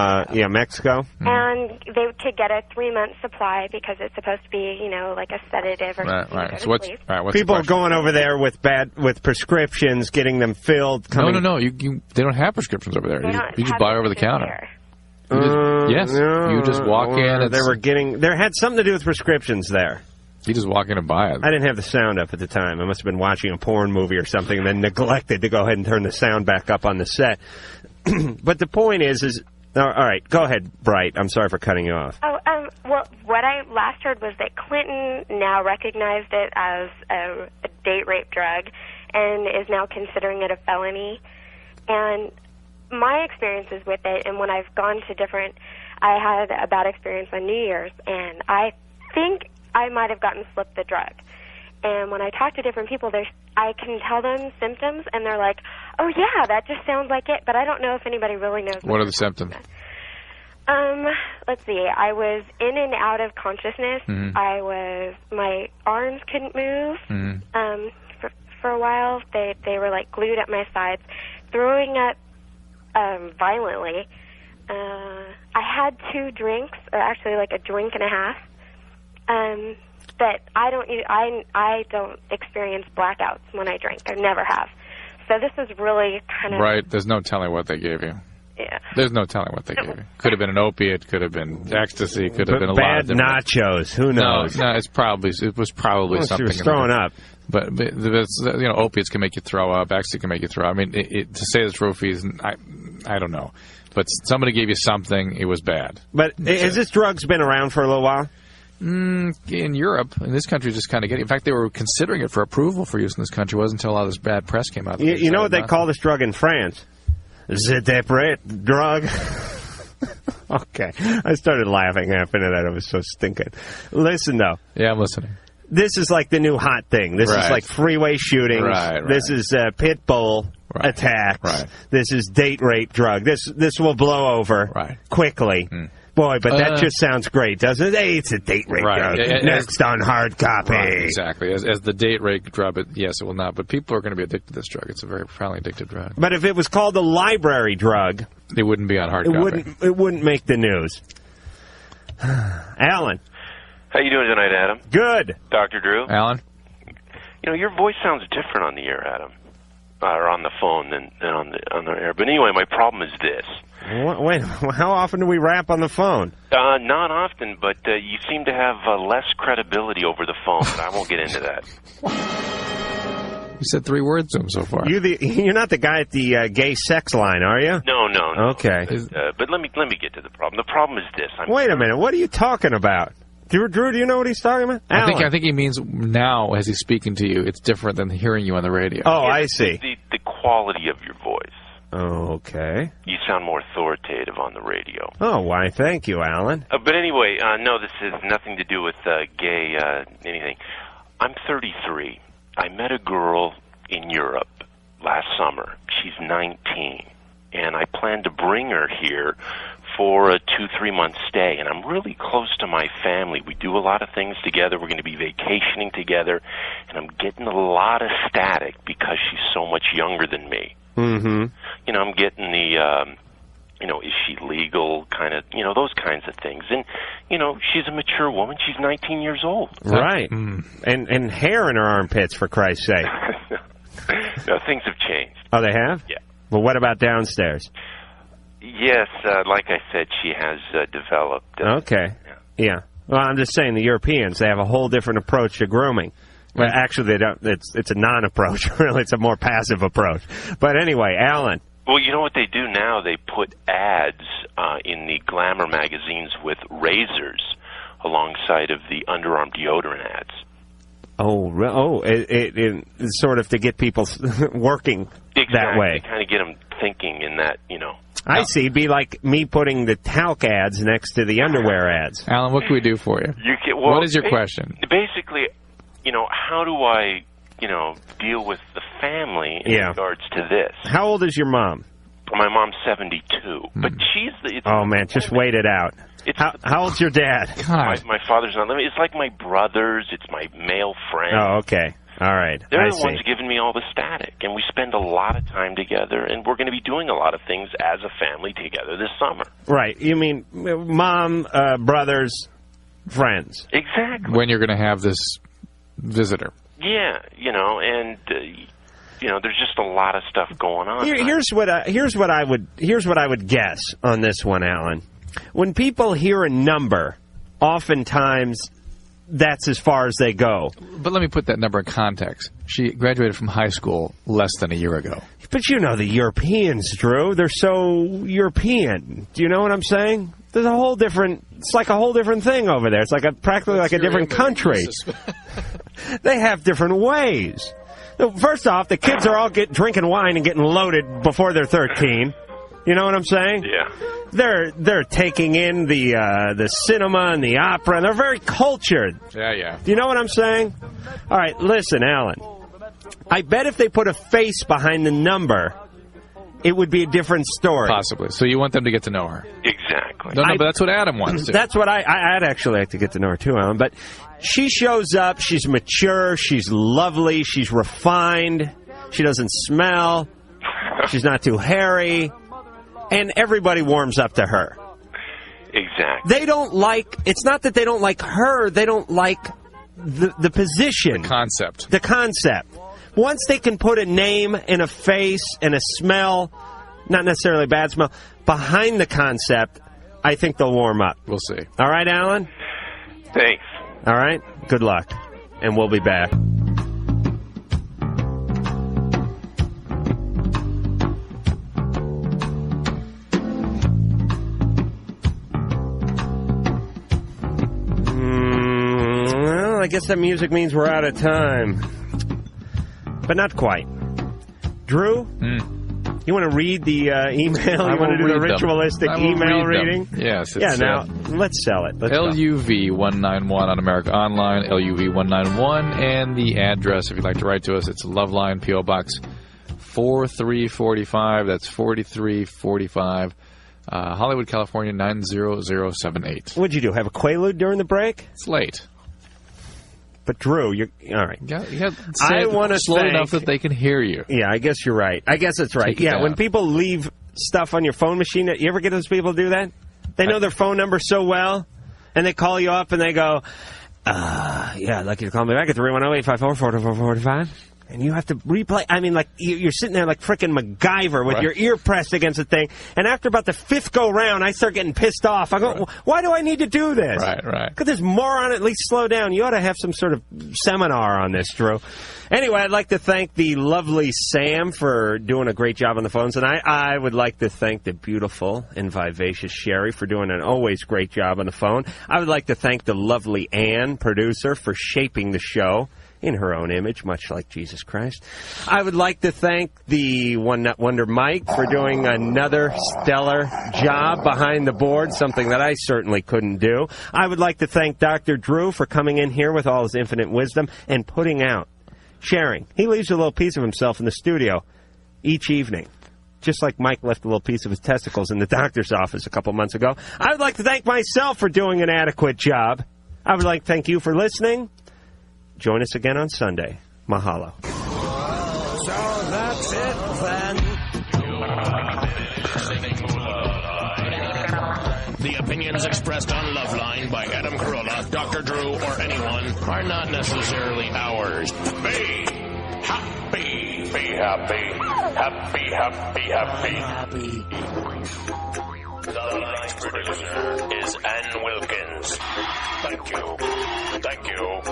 Mexico, and they could get a 3-month supply because it's supposed to be, like a sedative or something. Right. So what's people the are going over there with prescriptions, getting them filled. No. They don't have prescriptions over there. You just buy over the counter. You just walk in. There had something to do with prescriptions there. You just walk in and buy it. I didn't have the sound up at the time. I must have been watching a porn movie or something and then neglected to go ahead and turn the sound back up on the set. But the point is all right, go ahead, Bright. I'm sorry for cutting you off. Well, what I last heard was that Clinton now recognized it as a date rape drug and is now considering it a felony. And my experiences with it, and when I've gone to I had a bad experience on New Year's, and I think I might have gotten slipped the drug. And when I talk to different people, I can tell them symptoms, and they're like, oh, yeah, that just sounds like it, but I don't know if anybody really knows. What are the symptoms? Let's see. I was in and out of consciousness. Mm-hmm. My arms couldn't move for a while. They were, like, glued at my sides, throwing up violently. I had 2 drinks, or actually like a drink and a half. But I don't experience blackouts when I drink. I never have. So this is really kind of... Right. There's no telling what they gave you. Yeah. There's no telling what they gave you. Could have been an opiate. Could have been ecstasy. Could have been a lot of different... nachos. Who knows? No, it was probably something. She was throwing up. But opiates can make you throw up. Ecstasy can make you throw up. I mean, to say it's roofies, I don't know. But somebody gave you something. It was bad. But has this drug's been around for a little while? In Europe, in this country, just kind of getting. In fact, they were considering it for approval for use in this country. It wasn't until all this bad press came out. You know what they call this drug in France? The date drug. Okay, I started laughing after that. It was so stinking. Listen, though. Yeah, I'm listening. This is like the new hot thing. This is like freeway shootings. Right. This is pit bull attacks. Right. This is date rape drug. This will blow over quickly. Boy, but that just sounds great, doesn't it? Hey, it's a date rape drug. Next on Hard Copy. Right, exactly. As the date rape drug, yes, it will not. But people are going to be addicted to this drug. It's a very profoundly addictive drug. But if it was called a library drug... It wouldn't be on Hard Copy. It wouldn't make the news. Alan. How you doing tonight, Adam? Good. Dr. Drew? Alan? Your voice sounds different on the air, Adam. Or on the phone than on the air. But anyway, my problem is this. Wait, how often do we rap on the phone? Not often, but you seem to have less credibility over the phone, but I won't get into that. You said 3 words to him so far. You're not the guy at the gay sex line, are you? No. Okay. But let me get to the problem. The problem is this. Wait a minute. What are you talking about? Drew, do you know what he's talking about? I think he means now, as he's speaking to you, it's different than hearing you on the radio. Oh, I see. The quality of your voice. Oh, okay. You sound more authoritative on the radio. Oh, why, thank you, Alan. But anyway, no, this has nothing to do with gay anything. I'm 33. I met a girl in Europe last summer. She's 19. And I plan to bring her here for a 2-3 month stay. And I'm really close to my family. We do a lot of things together. We're going to be vacationing together. And I'm getting a lot of static because she's so much younger than me. Mm-hmm. I'm getting the, is she legal kind of, those kinds of things. And, she's a mature woman. She's 19 years old. Right. And hair in her armpits, for Christ's sake. No, things have changed. Oh, they have? Yeah. Well, what about downstairs? Yes, like I said, she has developed. Okay. Yeah. Well, I'm just saying the Europeans, they have a whole different approach to grooming. Well, actually, they don't. It's a non-approach, really. It's a more passive approach. But anyway, Alan. Well, you know what they do now? They put ads in the glamour magazines with razors alongside of the underarm deodorant ads. It's sort of to get people working that way. To kind of get them thinking in that, I see. It'd be like me putting the talc ads next to the underwear ads. Alan, what can we do for you? What is your question? Basically, how do I, deal with the family in regards to this? How old is your mom? My mom's 72, but she's the... Oh, man, just wait it out. How old's your dad? My father's not living. It's like my brothers. It's my male friend. Oh, okay. All right. They're the ones giving me all the static, and we spend a lot of time together, and we're going to be doing a lot of things as a family together this summer. Right. You mean mom, brothers, friends. Exactly. When you're going to have this visitor. Yeah, and there's just a lot of stuff going on. Here's what I would guess on this one, Alan. When people hear a number, oftentimes that's as far as they go. But let me put that number in context. She graduated from high school less than a year ago. But the Europeans, Drew, they're so European. Do you know what I'm saying? There's a whole different, it's like a whole different thing over there. It's like practically like a different country. They have different ways. First off, the kids are all drinking wine and getting loaded before they're 13. You know what I'm saying? Yeah. They're taking in the cinema and the opera, and they're very cultured. Yeah. Do you know what I'm saying? All right, listen, Alan. I bet if they put a face behind the number, it would be a different story. Possibly. So you want them to get to know her. Exactly. No, but that's what Adam wants to. That's what I'd actually like to get to know her too, Alan. But she shows up, she's mature, she's lovely, she's refined, she doesn't smell, she's not too hairy, and everybody warms up to her. Exactly. It's not that they don't like her, they don't like the position. The concept. Once they can put a name and a face and a smell, not necessarily a bad smell, behind the concept, I think they'll warm up. We'll see. All right, Alan? Thanks. All right? Good luck. And we'll be back. Well, I guess that music means we're out of time. But not quite. Drew? You want to read the email? You want to do the ritualistic email reading? Yes. Yeah, now, let's sell it. LUV191 on America Online, LUV191, and the address, if you'd like to write to us, it's Loveline, P.O. Box 4345. That's 4345, Hollywood, California, 90078. What'd you do, have a Quaalude during the break? It's late. But Drew, you're all right. I want to slow enough that they can hear you. Yeah, I guess you're right. I guess it's right. Yeah, when people leave stuff on your phone machine, you ever get those people do that? They know their phone number so well, and they call you up and they go, "Yeah, I'd like you to call me back at 310-854-4445." And you have to replay. I mean, like, you're sitting there like frickin' MacGyver with your ear pressed against the thing. And after about the fifth go-round, I start getting pissed off. I go, why do I need to do this? Right. Could this moron at least slow down? You ought to have some sort of seminar on this, Drew. Anyway, I'd like to thank the lovely Sam for doing a great job on the phones tonight. I would like to thank the beautiful and vivacious Sherry for doing an always great job on the phone. I would like to thank the lovely Ann, producer, for shaping the show in her own image, much like Jesus Christ. I would like to thank the One Nut Wonder Mike for doing another stellar job behind the board, something that I certainly couldn't do. I would like to thank Dr. Drew for coming in here with all his infinite wisdom and sharing. He leaves a little piece of himself in the studio each evening, just like Mike left a little piece of his testicles in the doctor's office a couple months ago. I would like to thank myself for doing an adequate job. I would like to thank you for listening. Join us again on Sunday. Mahalo. So that's it then. The opinions expressed on Loveline by Adam Carolla, Dr. Drew, or anyone are not necessarily ours. Be happy. Be happy. Happy, happy, happy. Loveline's producer is Ann Wilkins. Thank you.